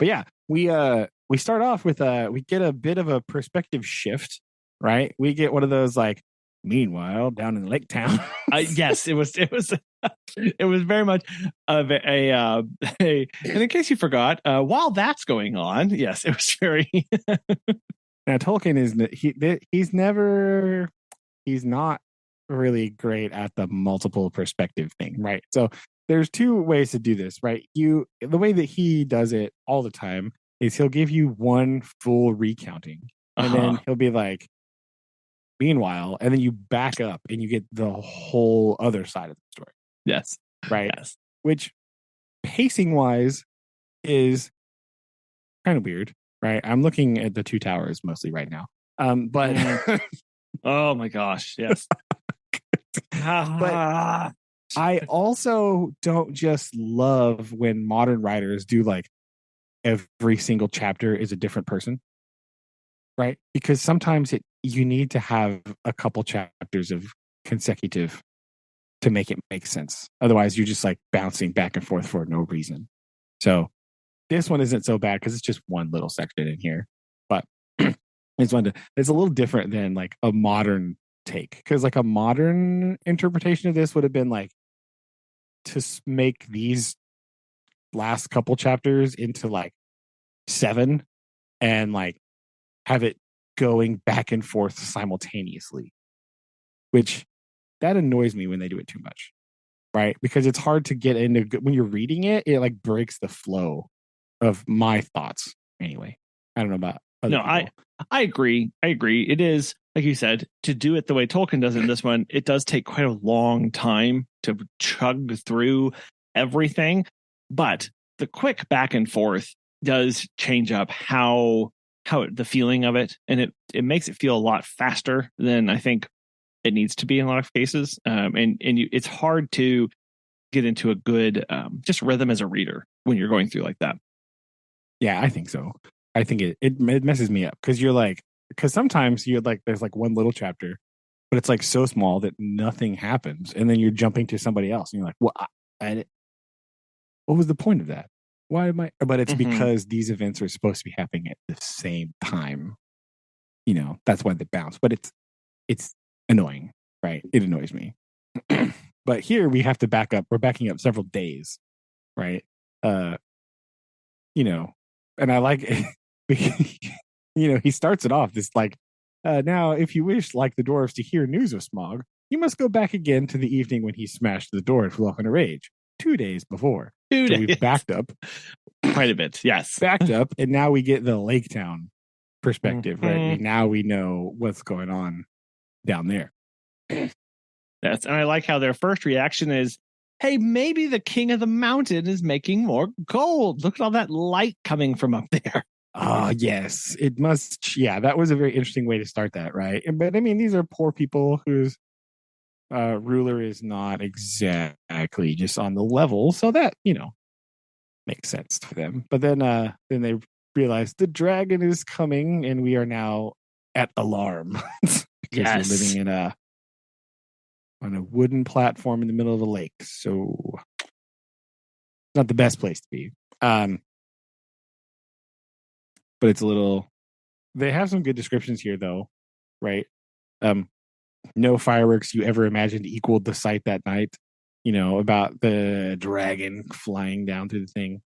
yeah, we start off with we get a bit of a perspective shift, right? We get one of those like, meanwhile, down in Laketown. Yes, it was very much of a and in case you forgot, while that's going on, yes, it was very. Now Tolkien he's not really great at the multiple perspective thing, right? So there's two ways to do this, right? The way that he does it all the time is he'll give you one full recounting, and then he'll be like, meanwhile, and then you back up and you get the whole other side of the story. Yes. Right. Yes. Which pacing wise is kind of weird, right? I'm looking at the Two Towers mostly right now. But oh my gosh, yes. But I also don't just love when modern writers do like every single chapter is a different person, right? Because sometimes you need to have a couple chapters of consecutive to make it make sense. Otherwise, you're just like bouncing back and forth for no reason. So this one isn't so bad because it's just one little section in here, but it's a little different than like a modern take, because like a modern interpretation of this would have been like to make these last couple chapters into like 7 and like have it going back and forth simultaneously, which that annoys me when they do it too much, right? Because it's hard to get into when you're reading it. It like breaks the flow of my thoughts. Anyway, I don't know about other No, people. I agree. I agree. It is, like you said, to do it the way Tolkien does in this one, it does take quite a long time to chug through everything. But the quick back and forth does change up how the feeling of it, and it makes it feel a lot faster than I think it needs to be in a lot of cases. It's hard to get into a good just rhythm as a reader when you're going through like that. Yeah, I think so. I think it messes me up because you're like, because sometimes you're like, there's like one little chapter, but it's like so small that nothing happens, and then you're jumping to somebody else, and you're like, well, what was the point of that? Why am I? But it's because these events are supposed to be happening at the same time. You know, that's why they bounce. But it's annoying, right? It annoys me. But here we have to back up. We're backing up several days, right? You know, and I like he starts it off this like, now if you wish, like the dwarves, to hear news of Smog, you must go back again to the evening when he smashed the door and flew off in a rage 2 days before. So we've backed up quite a bit. Yes, backed up, and now we get the Laketown perspective, right? Now we know what's going on down there. And I like how their first reaction is, hey, maybe the king of the mountain is making more gold. Look at all that light coming from up there. Oh, yes. It must. Yeah, that was a very interesting way to start that, right? But I mean, these are poor people whose ruler is not exactly just on the level. So that, makes sense to them. But then they realize the dragon is coming and we are now at alarm. Because you're living on a wooden platform in the middle of a lake. So not the best place to be. But it's a little, they have some good descriptions here though, right? No fireworks you ever imagined equaled the sight that night, about the dragon flying down through the thing.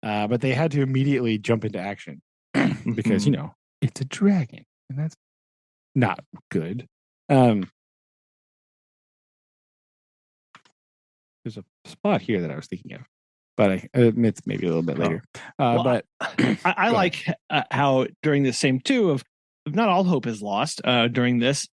But they had to immediately jump into action because, it's a dragon and that's not good. There's a spot here that I was thinking of, but I admit it's maybe a little bit later. But I like how during this same too of not all hope is lost during this,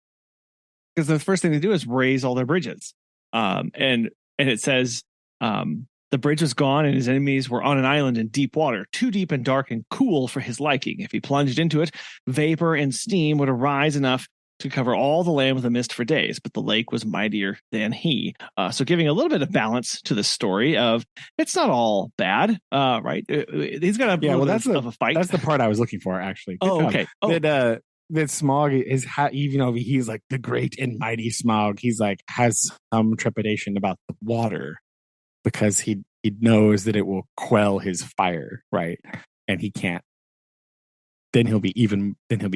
because the first thing they do is raise all their bridges, and it says the bridge was gone and his enemies were on an island in deep water, too deep and dark and cool for his liking. If he plunged into it, vapor and steam would arise enough to cover all the land with a mist for days, but the lake was mightier than he. So giving a little bit of balance to the story of it's not all bad, right? He's got a little bit of a fight. That's the part I was looking for, actually. Good job. Okay. That Smog is, even though he's like the great and mighty Smog, he's like has some trepidation about the water because he knows that it will quell his fire, right? And he can't. Then he'll be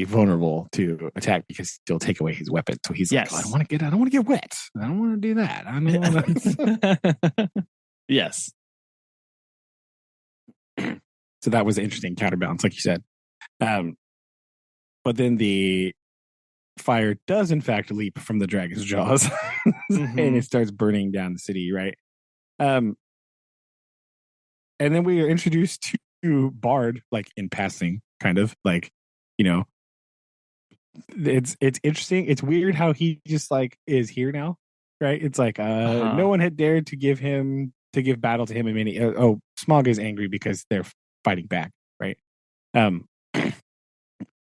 vulnerable to attack because he'll take away his weapon. So he's like, I don't want to get wet. I don't want to do that. I don't want to. Yes. So that was an interesting counterbalance, like you said. But then the fire does in fact leap from the dragon's jaws and it starts burning down the city, right? And then we are introduced to Bard, like in passing, kind of like, it's interesting. It's weird how he just like is here now, right? It's like no one had dared to give battle to him in many. Smog is angry because they're fighting back, right?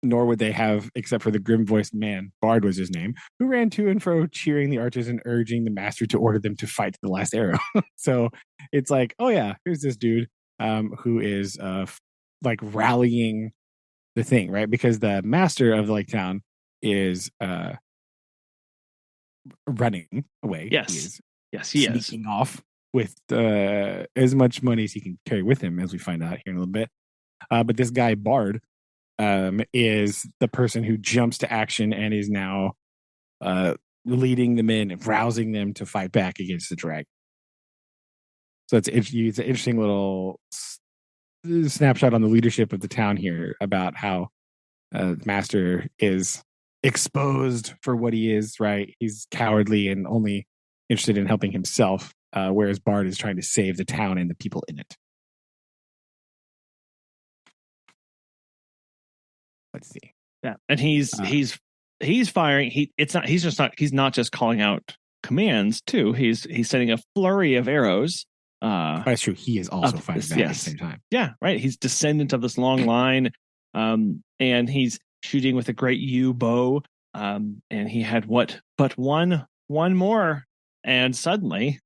Nor would they have, except for the grim-voiced man, Bard was his name, who ran to and fro, cheering the archers and urging the master to order them to fight to the last arrow. So it's like, oh yeah, here's this dude who is like rallying the thing, right? Because the master of the Laketown is running away. Yes. He is He is. sneaking off with as much money as he can carry with him, as we find out here in a little bit. But this guy, Bard, is the person who jumps to action and is now leading the men and rousing them to fight back against the dragon. So it's an interesting little snapshot on the leadership of the town here about how Master is exposed for what he is, right? He's cowardly and only interested in helping himself, whereas Bard is trying to save the town and the people in it. Let's see. Yeah, and he's firing. He's not just calling out commands too. He's setting a flurry of arrows. That's true. He is also fighting back at the same time. Yeah, right. He's descendant of this long line, and he's shooting with a great yew bow. And he had but one more, and suddenly,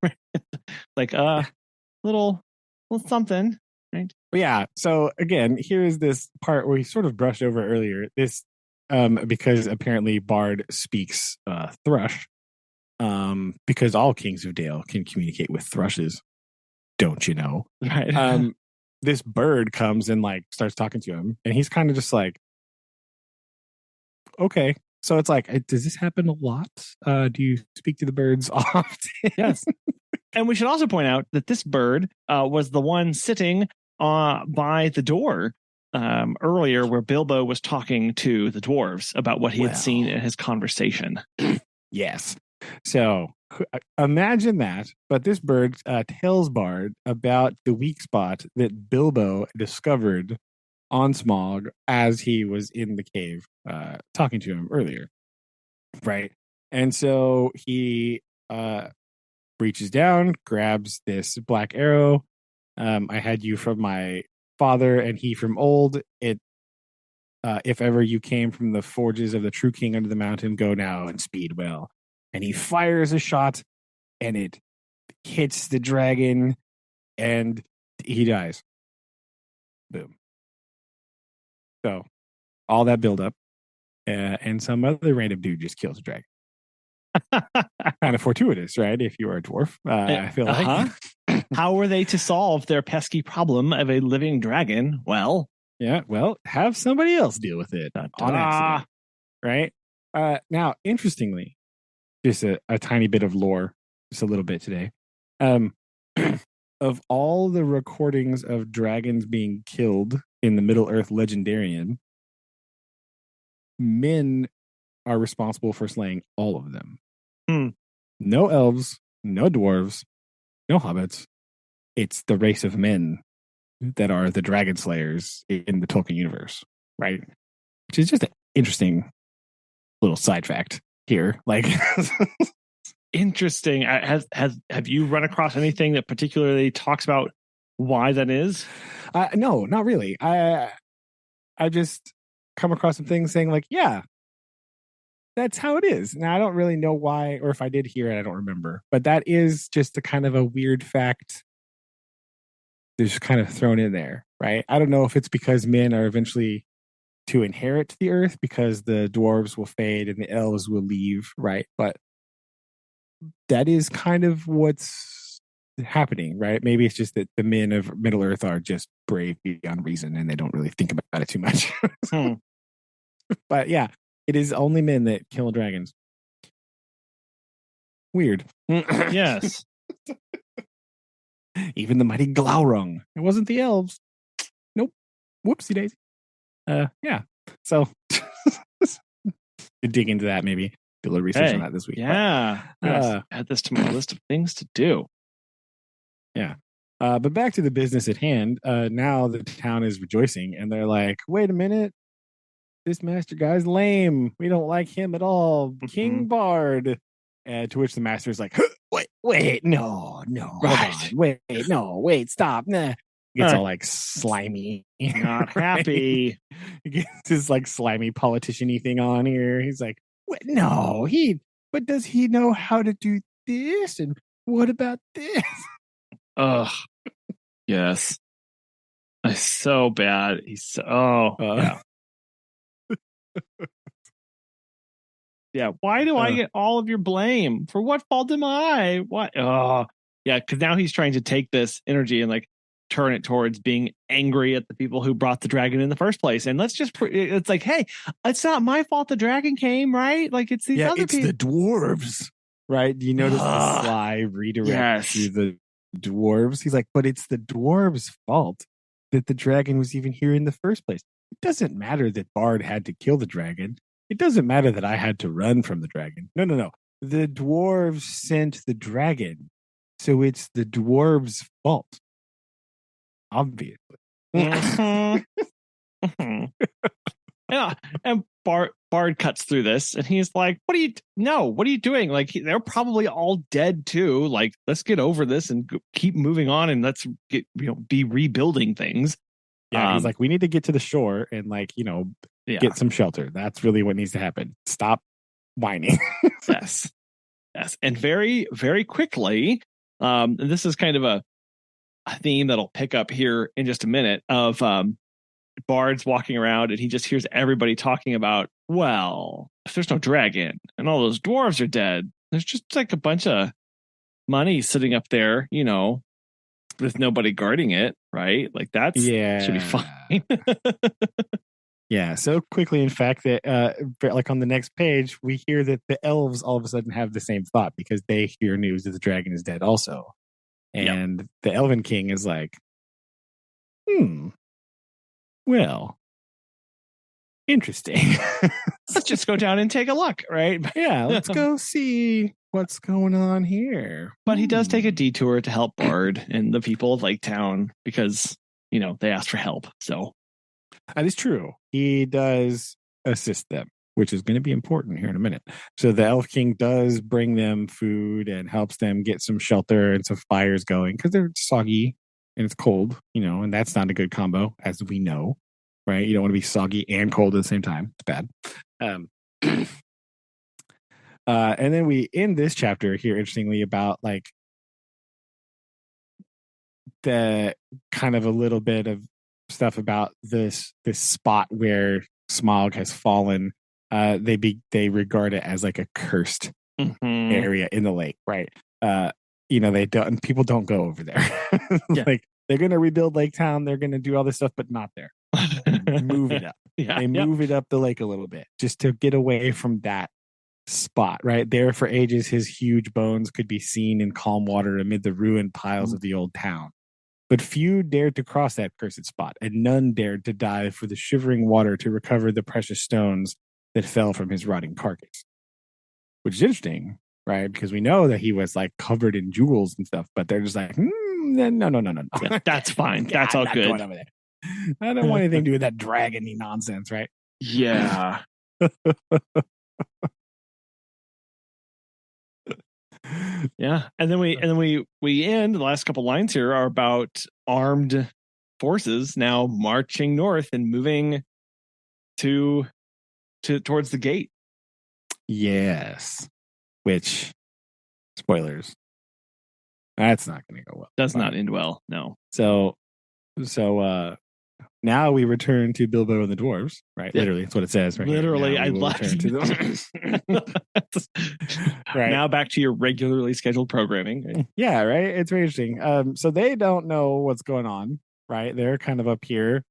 like little something, right? But yeah. So again, here is this part where we sort of brushed over earlier. This, because apparently Bard speaks thrush, because all kings of Dale can communicate with thrushes. Don't you know? Right. This bird comes and like starts talking to him, and he's kind of just like, okay. So it's like, does this happen a lot? Do you speak to the birds often? Yes. And we should also point out that this bird was the one sitting by the door earlier, where Bilbo was talking to the dwarves about what he had seen in his conversation. Yes. So imagine that, but this bird tells Bard about the weak spot that Bilbo discovered on Smaug as he was in the cave talking to him earlier, right? And so he reaches down, grabs this black arrow. I had you from my father and he from old. If ever you came from the forges of the true king under the mountain, go now and speed well. And he fires a shot, and it hits the dragon, and he dies. Boom. So, all that buildup, and some other random dude just kills a dragon. Kind of fortuitous, right? If you are a dwarf, I feel like. How were they to solve their pesky problem of a living dragon? Well, have somebody else deal with it on accident, right? Now, interestingly, just a tiny bit of lore, just a little bit today. Of all the recordings of dragons being killed in the Middle Earth Legendarium, men are responsible for slaying all of them. No elves, no dwarves, no hobbits. It's the race of men that are the dragon slayers in the Tolkien universe, right? Which is just an interesting little side fact here. Like, interesting. Have you run across anything that particularly talks about why that is? No, not really. I just come across some things saying like, yeah, that's how it is. Now I don't really know why, or if I did hear it, I don't remember. But that is just a kind of a weird fact. Just kind of thrown in there, right? I don't know if it's because men are eventually to inherit the earth because the dwarves will fade and the elves will leave, right? But that is kind of what's happening, right? Maybe it's just that the men of Middle Earth are just brave beyond reason and they don't really think about it too much. But yeah, it is only men that kill dragons. Weird. Yes. Even the mighty Glaurung. It wasn't the elves. Nope. Whoopsie daisy. Yeah. So dig into that maybe. Do a little research on that this week. Yeah. Add this to my list of things to do. Yeah. But back to the business at hand. Now the town is rejoicing and they're like, wait a minute. This master guy's lame. We don't like him at all. King Bard. To which the master is like, wait, no, right. Wait, stop. Nah. Gets all like slimy. Not happy. He gets this like slimy politician-y thing on here. He's like, no, but does he know how to do this? And what about this? Ugh. Yes. it's so bad. He's so yeah. Yeah. Why do I get all of your blame? For what fault am I? What? Oh, yeah. Because now he's trying to take this energy and like turn it towards being angry at the people who brought the dragon in the first place. And let's just, it's like, hey, it's not my fault the dragon came, right? Like it's these other people. It's the dwarves, right? Do you notice the sly redirect to the dwarves? He's like, but it's the dwarves' fault that the dragon was even here in the first place. It doesn't matter that Bard had to kill the dragon. It doesn't matter that I had to run from the dragon. No. The dwarves sent the dragon. So it's the dwarves' fault. Obviously. Yeah. And Bard cuts through this and he's like, what are you doing? Like, they're probably all dead too. Like, let's get over this and keep moving on and let's be rebuilding things. Yeah, he's like, we need to get to the shore and get some shelter. That's really what needs to happen. Stop whining. Yes. And very, very quickly, and this is kind of a theme that'll pick up here in just a minute of Bard's walking around and he just hears everybody talking about, well, if there's no dragon and all those dwarves are dead, there's just like a bunch of money sitting up there, with nobody guarding it, right? Like should be fine. Yeah, so quickly, in fact, that like on the next page, we hear that the elves all of a sudden have the same thought because they hear news that the dragon is dead also. And the Elven King is like, well, interesting. Let's just go down and take a look, right? Yeah, let's go see what's going on here. But he does take a detour to help Bard and the people of Laketown because, they asked for help. So that is true. He does assist them, which is going to be important here in a minute. So the Elf King does bring them food and helps them get some shelter and some fires going because they're soggy and it's cold, and that's not a good combo, as we know, right? You don't want to be soggy and cold at the same time. It's bad. And then we end this chapter here, interestingly, about like the kind of a little bit of stuff about this spot where Smaug has fallen. They regard it as like a cursed area in the lake, right? People don't go over there. Like they're gonna rebuild Laketown, they're gonna do all this stuff, but not there. Move it up. They move it up the lake a little bit just to get away from that spot, right? There for ages, his huge bones could be seen in calm water amid the ruined piles of the old town. But few dared to cross that cursed spot, and none dared to dive for the shivering water to recover the precious stones that fell from his rotting carcass. Which is interesting, right? Because we know that he was like covered in jewels and stuff, but they're just like, no. Yeah, that's fine. That's all good. Over there. I don't want anything to do with that dragon-y nonsense, right? Yeah. Yeah, and then we end. The last couple lines here are about armed forces now marching north and moving towards the gate. Yes, which spoilers. That's not going to go well. Does not end well. No. So now we return to Bilbo and the dwarves, right? Yeah. Literally, that's what it says. Right. Literally, I'd love to them. Right now, back to your regularly scheduled programming. Right? Yeah, right. It's very interesting. So they don't know what's going on, right? They're kind of up here,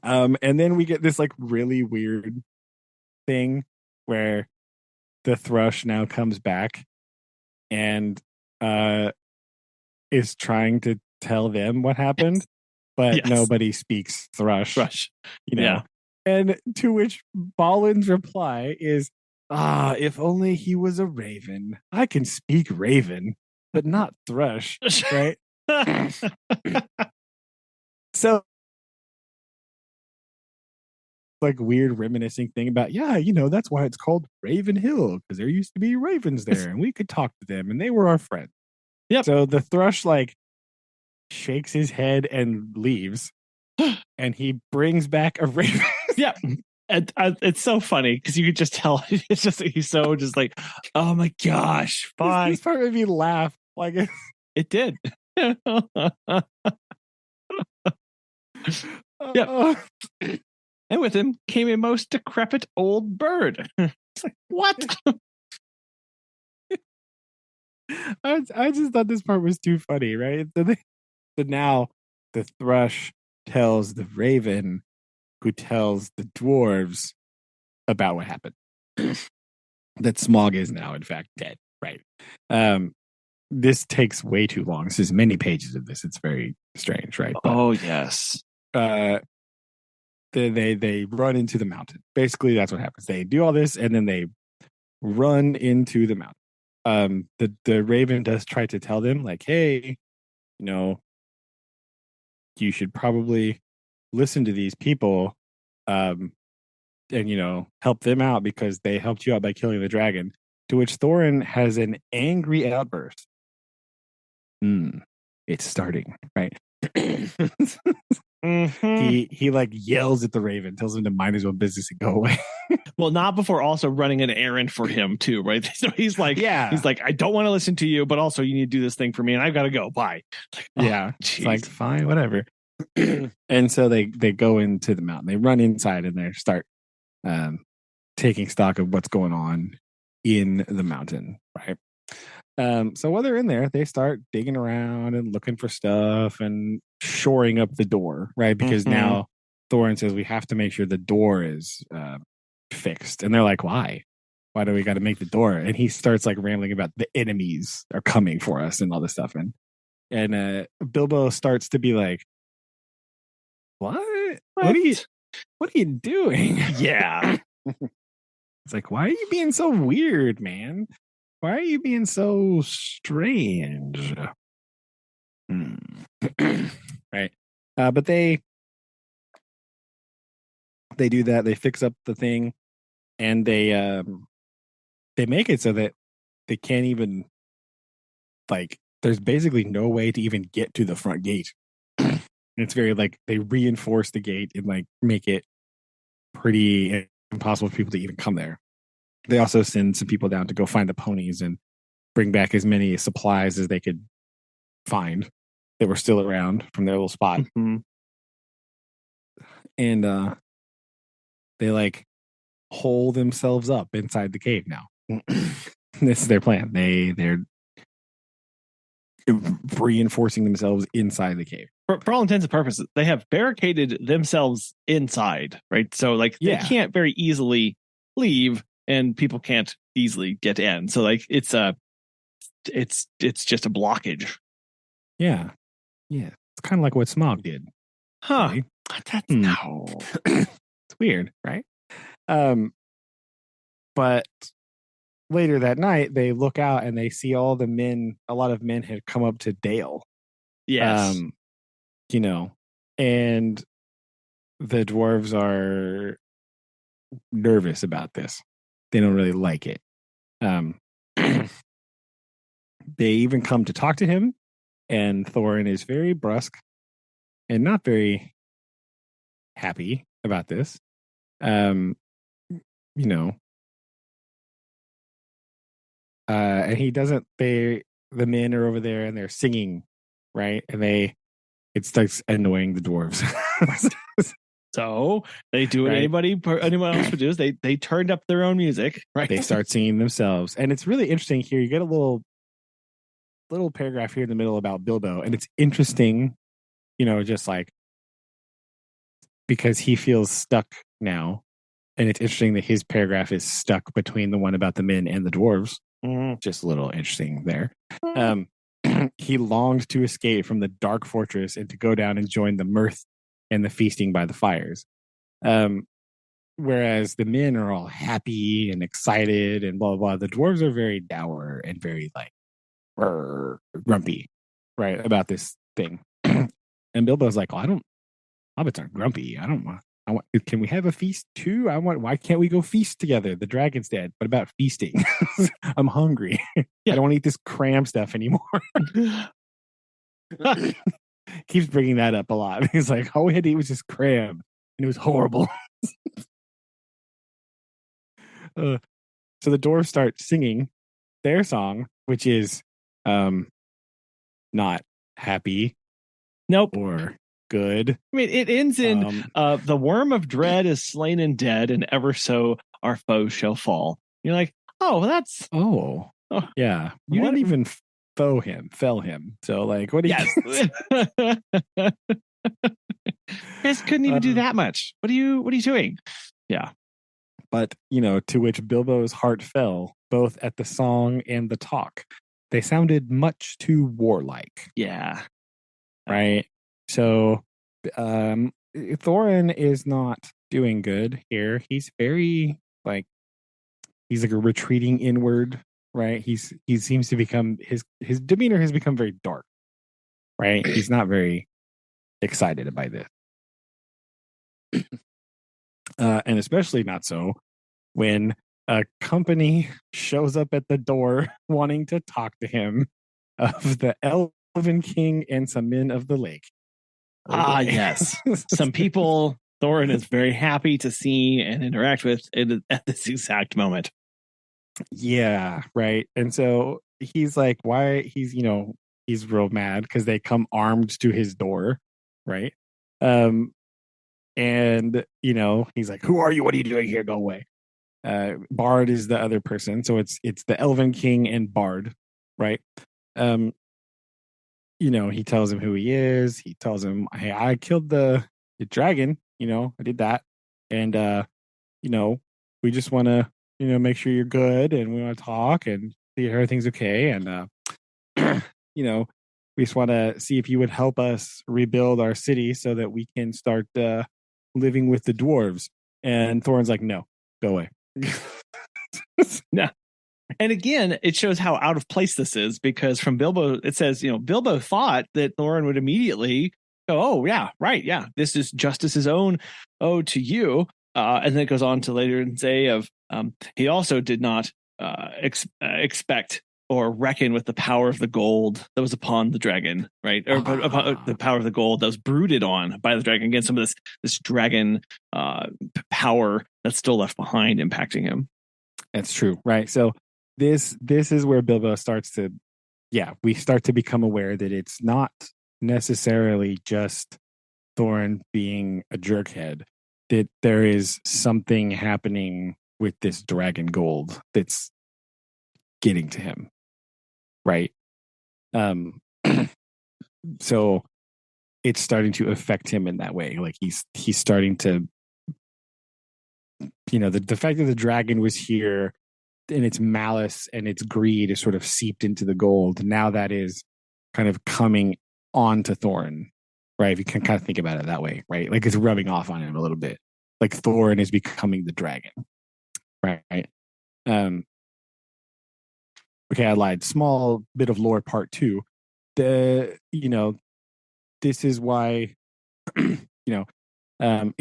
and then we get this like really weird thing where the thrush now comes back and is trying to tell them what happened. But nobody speaks thrush. Yeah. And to which Balin's reply is, if only he was a raven. I can speak raven, but not thrush, right? So, like weird reminiscing thing about, that's why it's called Raven Hill, because there used to be ravens there, and we could talk to them, and they were our friends. Yep. So the thrush, like, shakes his head and leaves, and he brings back a raven. Yeah, it's so funny because you could just tell it's just he's so just like, oh my gosh, fine. This part made me laugh. Like it did. Yep. And with him came a most decrepit old bird. It's like, what? I just thought this part was too funny, right? So now the thrush tells the raven, who tells the dwarves about what happened. That Smog is now, in fact, dead, right? This takes way too long. This is many pages of this. It's very strange, right? But, yes. They run into the mountain. Basically, that's what happens. They do all this, and then they run into the mountain. The raven does try to tell them, like, hey, you should probably listen to these people, and help them out because they helped you out by killing the dragon. To which Thorin has an angry outburst. It's starting, right? He like yells at the raven, tells him to mind his own business and go away. Well, not before also running an errand for him too, right? So he's like, I don't want to listen to you, but also you need to do this thing for me, and I've got to go. Bye. It's like, fine, whatever. And so they go into the mountain. They run inside and they start taking stock of what's going on in the mountain, right? So while they're in there, they start digging around and looking for stuff and shoring up the door, right? Because now Thorin says we have to make sure the door is fixed. And they're like, why? Why do we got to make the door? And he starts like rambling about the enemies are coming for us and all this stuff. And Bilbo starts to be like, what are you doing? Yeah. It's like, why are you being so weird, man? Why are you being so strange? Right. But they do that. They fix up the thing, and they make it so that they can't even, like, there's basically no way to even get to the front gate. It's very like they reinforce the gate and like make it pretty impossible for people to even come there. They also send some people down to go find the ponies and bring back as many supplies as they could find that were still around from their little spot. And they like hole themselves up inside the cave now. This is their plan. They're reinforcing themselves inside the cave. For all intents and purposes, they have barricaded themselves inside, right? So like they can't very easily leave, and people can't easily get in. So like it's just a blockage. Yeah. It's kind of like what Smog did. Huh. Really. That's no. It's weird, right? But later that night, they look out and they see a lot of men had come up to Dale. Yes. And the dwarves are nervous about this. They don't really like it. They even come to talk to him, and Thorin is very brusque and not very happy about this. And he doesn't. The men are over there and they're singing, right? And it starts annoying the dwarves. So they do what anyone else would do is they turned up their own music, right? They start singing themselves. And it's really interesting here. You get a little paragraph here in the middle about Bilbo. And it's interesting, just like because he feels stuck now. And it's interesting that his paragraph is stuck between the one about the men and the dwarves. Just a little interesting there. He longed to escape from the dark fortress and to go down and join the mirth and the feasting by the fires. Whereas the men are all happy and excited and blah, blah, blah. The dwarves are very dour and very like grumpy, right, about this thing. And Bilbo's like, hobbits aren't grumpy. I want, can we have a feast too? Why can't we go feast together? The dragon's dead. What about feasting? I'm hungry. I don't want to eat this cram stuff anymore. Keeps bringing that up a lot. He's like, all we had to eat was just crab, and it was horrible. So the dwarves start singing their song, which is not happy, nope, or good. I mean, it ends in the worm of dread is slain and dead, and ever so our foes shall fall. You're like, oh, well, that's yeah. You didn't even fell him. So like, what? Yes. Guys couldn't even do that much. What are you doing? Yeah. But to which Bilbo's heart fell, both at the song and the talk. They sounded much too warlike. Yeah. Right. So Thorin is not doing good here. He's very he's like a retreating inward, right? He seems to become his demeanor has become very dark. Right? He's not very excited by this. And especially not so when a company shows up at the door wanting to talk to him of the Elven King and some men of the lake. Yes. Some people Thorin is very happy to see and interact with at this exact moment. Yeah, right. And so he's like, why? He's real mad because they come armed to his door, right? And he's like, who are you? What are you doing here? Go away. Bard is the other person, so it's the Elven King and Bard, right? He tells him who he is. He tells him, hey, I killed the dragon. I did that, and we just want to make sure you're good, and we want to talk and see if everything's okay, and we just want to see if you would help us rebuild our city so that we can start living with the dwarves. And Thorin's like, no, go away. No. And again, it shows how out of place this is, because from Bilbo, it says, Bilbo thought that Thorin would immediately go, oh, yeah, right. Yeah, this is justice's own ode to you. And then it goes on to later and say he also did not expect or reckon with the power of the gold that was upon the dragon, right? Or upon the power of the gold that was brooded on by the dragon. Again, some of this dragon power that's still left behind impacting him. That's true, right? So this is where Bilbo starts to, we start to become aware that it's not necessarily just Thorin being a jerkhead, that there is something happening with this dragon gold that's getting to him, right? So it's starting to affect him in that way. Like he's starting to, the fact that the dragon was here and its malice and its greed is sort of seeped into the gold. Now that is kind of coming onto Thorin, right? If you can kind of think about it that way, right? Like it's rubbing off on him a little bit. Like Thorin is becoming the dragon, right? Okay, I lied. Small bit of lore part 2. This is why, in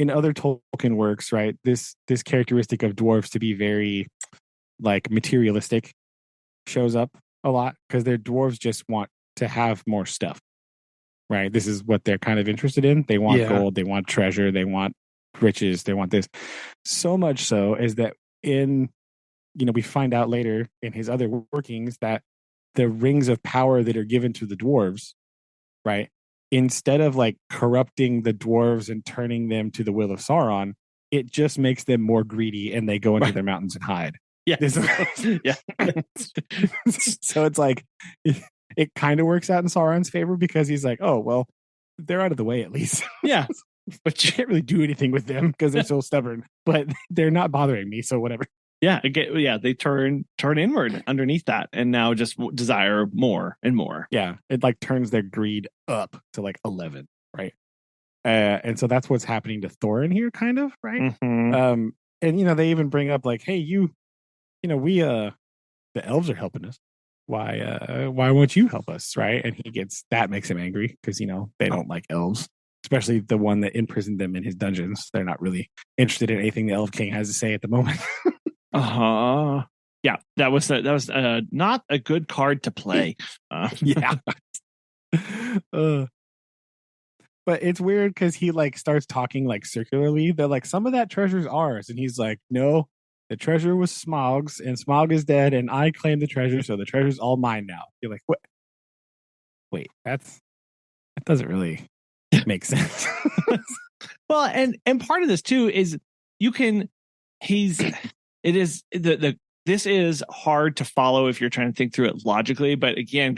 other Tolkien works, right? This characteristic of dwarves to be very like materialistic shows up a lot because their dwarves just want to have more stuff, right? This is what they're kind of interested in. They want gold, they want treasure, they want riches, they want this. So much so is that we find out later in his other workings that the rings of power that are given to the dwarves, right? Instead of like corrupting the dwarves and turning them to the will of Sauron, it just makes them more greedy and they go into their mountains and hide. Yeah. Yeah. So it's like it kind of works out in Sauron's favor because he's like, oh, well, they're out of the way at least. Yeah. But you can't really do anything with them because they're so stubborn, but they're not bothering me. So whatever. Yeah. Again, they turn inward underneath that and now just desire more and more. Yeah. It like turns their greed up to like 11. Right. And so that's what's happening to Thorin here, kind of. Right. Mm-hmm. And, they even bring up like, hey, we the elves are helping us. Why won't you help us? Right. And that makes him angry because, they don't like elves, especially the one that imprisoned them in his dungeons. They're not really interested in anything the Elf King has to say at the moment. Yeah, that was not a good card to play. Yeah. But it's weird because he like starts talking like circularly. They're like, some of that treasure's ours. And he's like, no, the treasure was Smaug's and Smaug is dead and I claim the treasure. So the treasure's all mine now. You're like, what? Wait, that doesn't really makes sense. Well, and part of this too is this is hard to follow if you're trying to think through it logically, but again,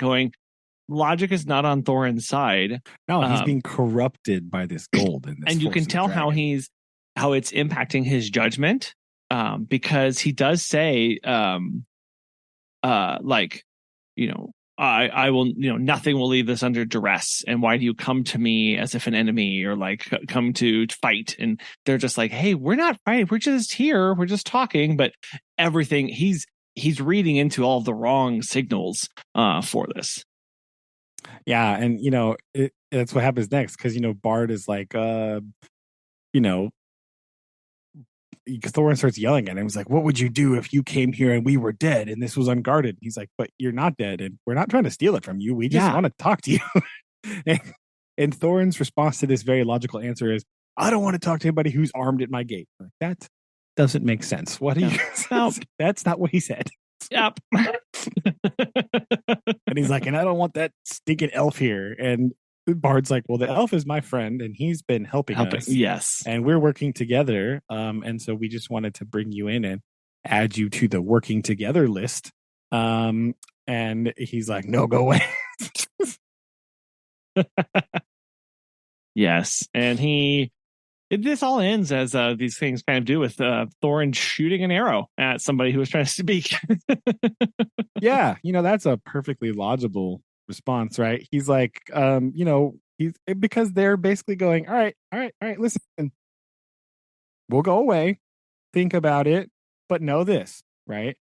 logic is not on Thorin's side. No, he's being corrupted by this gold in this, and you can tell how it's impacting his judgment, because he does say, like, I will, nothing will leave this under duress. And why do you come to me as if an enemy, or like come to fight? And they're just like, hey, we're not fighting. We're just here. We're just talking. But everything he's reading into all the wrong signals for this. Yeah. And, that's what happens next. Cause, Bard is like, Thorin starts yelling at him. He's like, what would you do if you came here and we were dead and this was unguarded? He's like, but you're not dead and we're not trying to steal it from you. We just want to talk to you. and Thorin's response to this very logical answer is, I don't want to talk to anybody who's armed at my gate. Like, that doesn't make sense. What do you? That's not what he said. Yep. And he's like, and I don't want that stinking elf here. And Bard's like, well, the elf is my friend and he's been helping us. Yes. And we're working together. And so we just wanted to bring you in and add you to the working together list. And he's like, no, go away. Yes. And this all ends as these things kind of do, with Thorin shooting an arrow at somebody who was trying to speak. Yeah. That's a perfectly logical response, right? He's like, he's because they're basically going, all right, listen, we'll go away, think about it, but know this, right?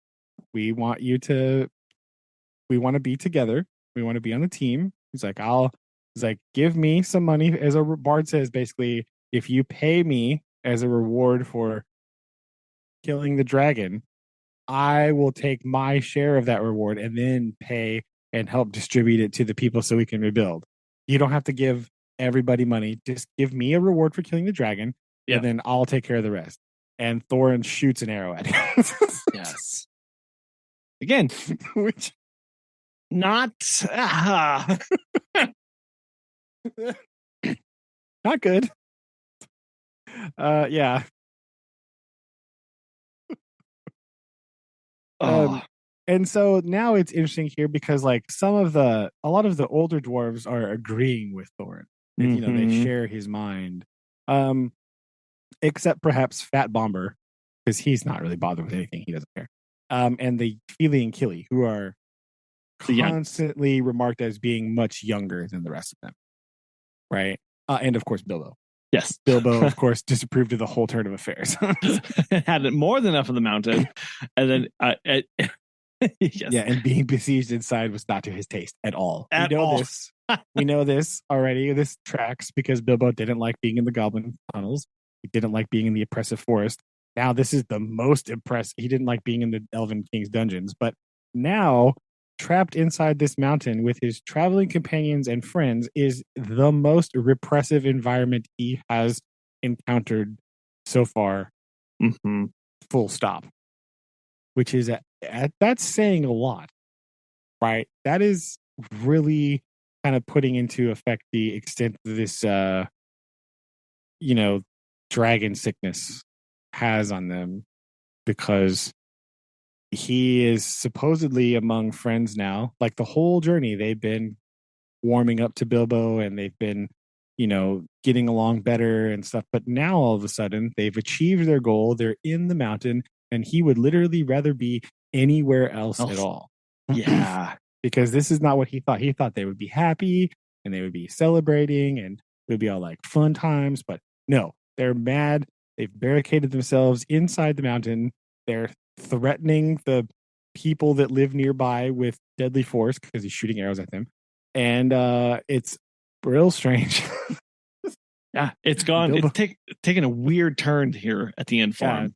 We want to be together. We want to be on the team. He's like, give me some money. As a Bard says, basically, if you pay me as a reward for killing the dragon, I will take my share of that reward and then pay and help distribute it to the people so we can rebuild. You don't have to give everybody money. Just give me a reward for killing the dragon, and then I'll take care of the rest. And Thorin shoots an arrow at him. Yes. Again, which not not good. Yeah. And so now it's interesting here because like a lot of the older dwarves are agreeing with Thorin. Mm-hmm. They share his mind. Except perhaps Fat Bomber, because he's not really bothered with anything. He doesn't care. And the Feely and Killy, who are constantly remarked as being much younger than the rest of them. Right. And of course, Bilbo. Yes. Bilbo, of course, disapproved of the whole turn of affairs. Had it more than enough of the mountain. And then, yes. Yeah, and being besieged inside was not to his taste at all. This. We know this already. This tracks because Bilbo didn't like being in the goblin tunnels. He didn't like being in the oppressive forest. Now, this is the most impressive. He didn't like being in the Elven King's dungeons. But now, trapped inside this mountain with his traveling companions and friends is the most repressive environment he has encountered so far. Mm-hmm. Full stop. Which is that's saying a lot, right? That is really kind of putting into effect the extent of this, dragon sickness has on them, because he is supposedly among friends now. Like the whole journey, they've been warming up to Bilbo and they've been, getting along better and stuff. But now all of a sudden they've achieved their goal. They're in the mountain and he would literally rather be anywhere else at all. Yeah. Because this is not what he thought. He thought they would be happy and they would be celebrating and it would be all like fun times. But no, they're mad. They've barricaded themselves inside the mountain. They're threatening the people that live nearby with deadly force because he's shooting arrows at them. And it's real strange. Yeah, it's gone. Bilbo, it's taken a weird turn here at the end for him.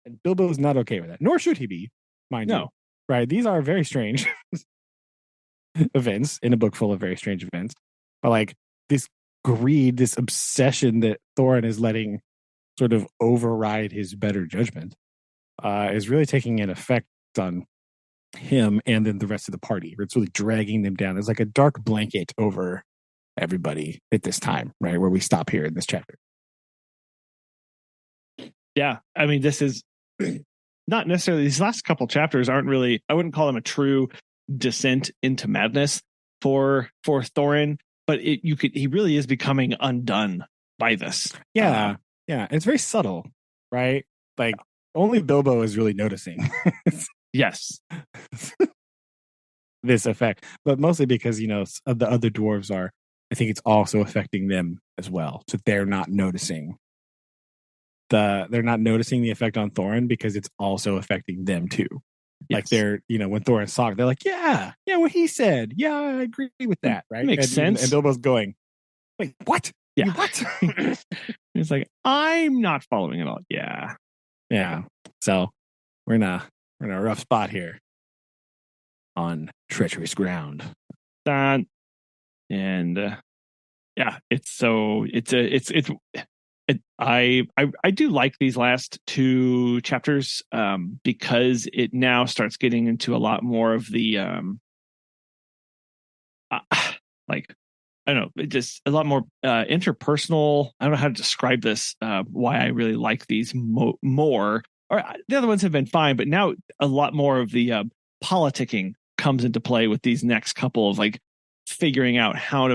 And Bilbo's not okay with that. Nor should he be, mind you. Right? These are very strange events in a book full of very strange events. But like this greed, this obsession that Thorin is letting sort of override his better judgment is really taking an effect on him and then the rest of the party. It's really dragging them down. There's like a dark blanket over everybody at this time, right? Where we stop here in this chapter. Yeah. I mean, this is not necessarily, these last couple chapters aren't really, I wouldn't call them a true descent into madness for Thorin, but he really is becoming undone by this. Yeah. It's very subtle, right? Like only Bilbo is really noticing. Yes. This effect, but mostly because, the other dwarves are, I think it's also affecting them as well. So they're not noticing the effect on Thorin because it's also affecting them too. Yes. Like they're, when Thorin's talking, they're like, yeah, what he said. Yeah, I agree with that. Right. Makes sense. And Bilbo's going, wait, what? Yeah. What? It's like, I'm not following it all. Yeah. Yeah. So we're in a rough spot here on treacherous ground. And I do like these last two chapters because it now starts getting into a lot more of the like, I don't know, just a lot more interpersonal. I don't know how to describe this. Why I really like these more. Or the other ones have been fine, but now a lot more of the politicking comes into play with these next couple of like figuring out how to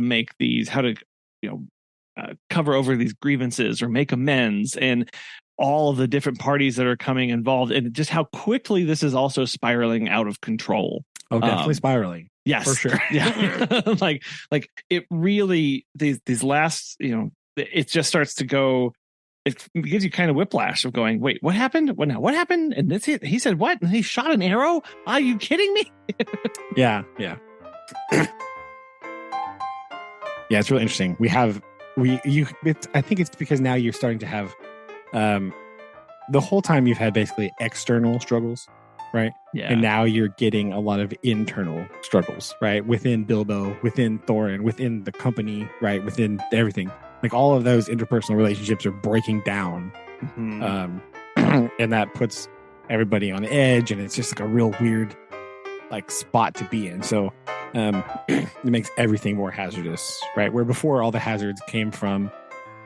cover over these grievances or make amends, and all of the different parties that are coming involved, and just how quickly this is also spiraling out of control. Oh, definitely spiraling. Yes, for sure. Yeah, like it really, these last, it just starts to go. It gives you kind of whiplash of going, wait, what happened? What happened? And that's it. He said what? And he shot an arrow? Are you kidding me? Yeah. Yeah, it's really interesting. I think it's because now you're starting to have, the whole time you've had basically external struggles, right? Yeah. And now you're getting a lot of internal struggles, right? Within Bilbo, within Thorin, within the company, right? Within everything. Like all of those interpersonal relationships are breaking down. Mm-hmm. And that puts everybody on edge, and it's just like a real weird like spot to be in. So it makes everything more hazardous, right? Where before all the hazards came from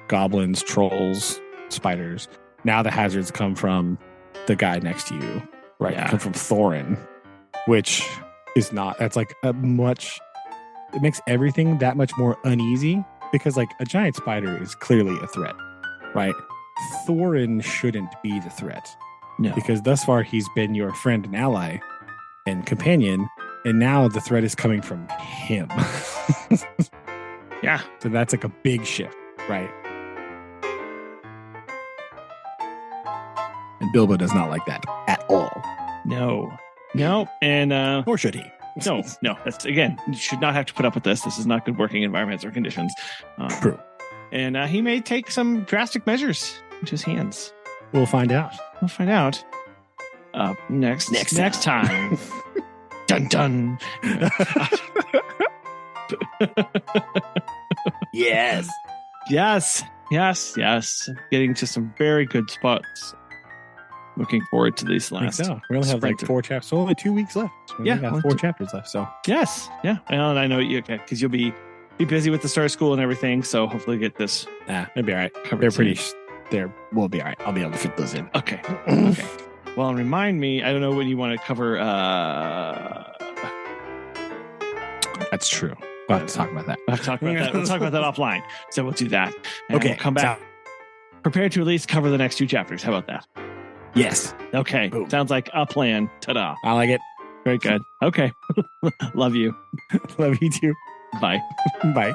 goblins, trolls, spiders. Now the hazards come from the guy next to you, right? Yeah. They come from Thorin, which is not, that's like it makes everything that much more uneasy, because like a giant spider is clearly a threat, right? Thorin shouldn't be the threat. No. Because thus far he's been your friend and ally and companion, and now the threat is coming from him. Yeah. So that's like a big shift, right? And Bilbo does not like that at all. No. And nor should he. No. That's, again, you should not have to put up with this. This is not good working environments or conditions. True. And he may take some drastic measures into his hands. We'll find out. Next time. Dun dun. Yes. Getting to some very good spots. Looking forward to these last. So we only have like 4 chapters. So only 2 weeks left. We got 4 chapters left. So yes, yeah. And I know you, because you'll be busy with the start of school and everything. So hopefully get this. It'll be all right. They're pretty. We'll be all right. I'll be able to fit those in. Okay. Well, remind me. I don't know when you want to cover. That's true. We'll have to talk about that. We'll talk about that offline. So we'll do that. And okay. We'll come back. Prepared to at least cover the next 2 chapters. How about that? Yes. Okay. Boom. Sounds like a plan. Ta-da. I like it. Very good. Okay. Love you. Love you too. Bye. Bye.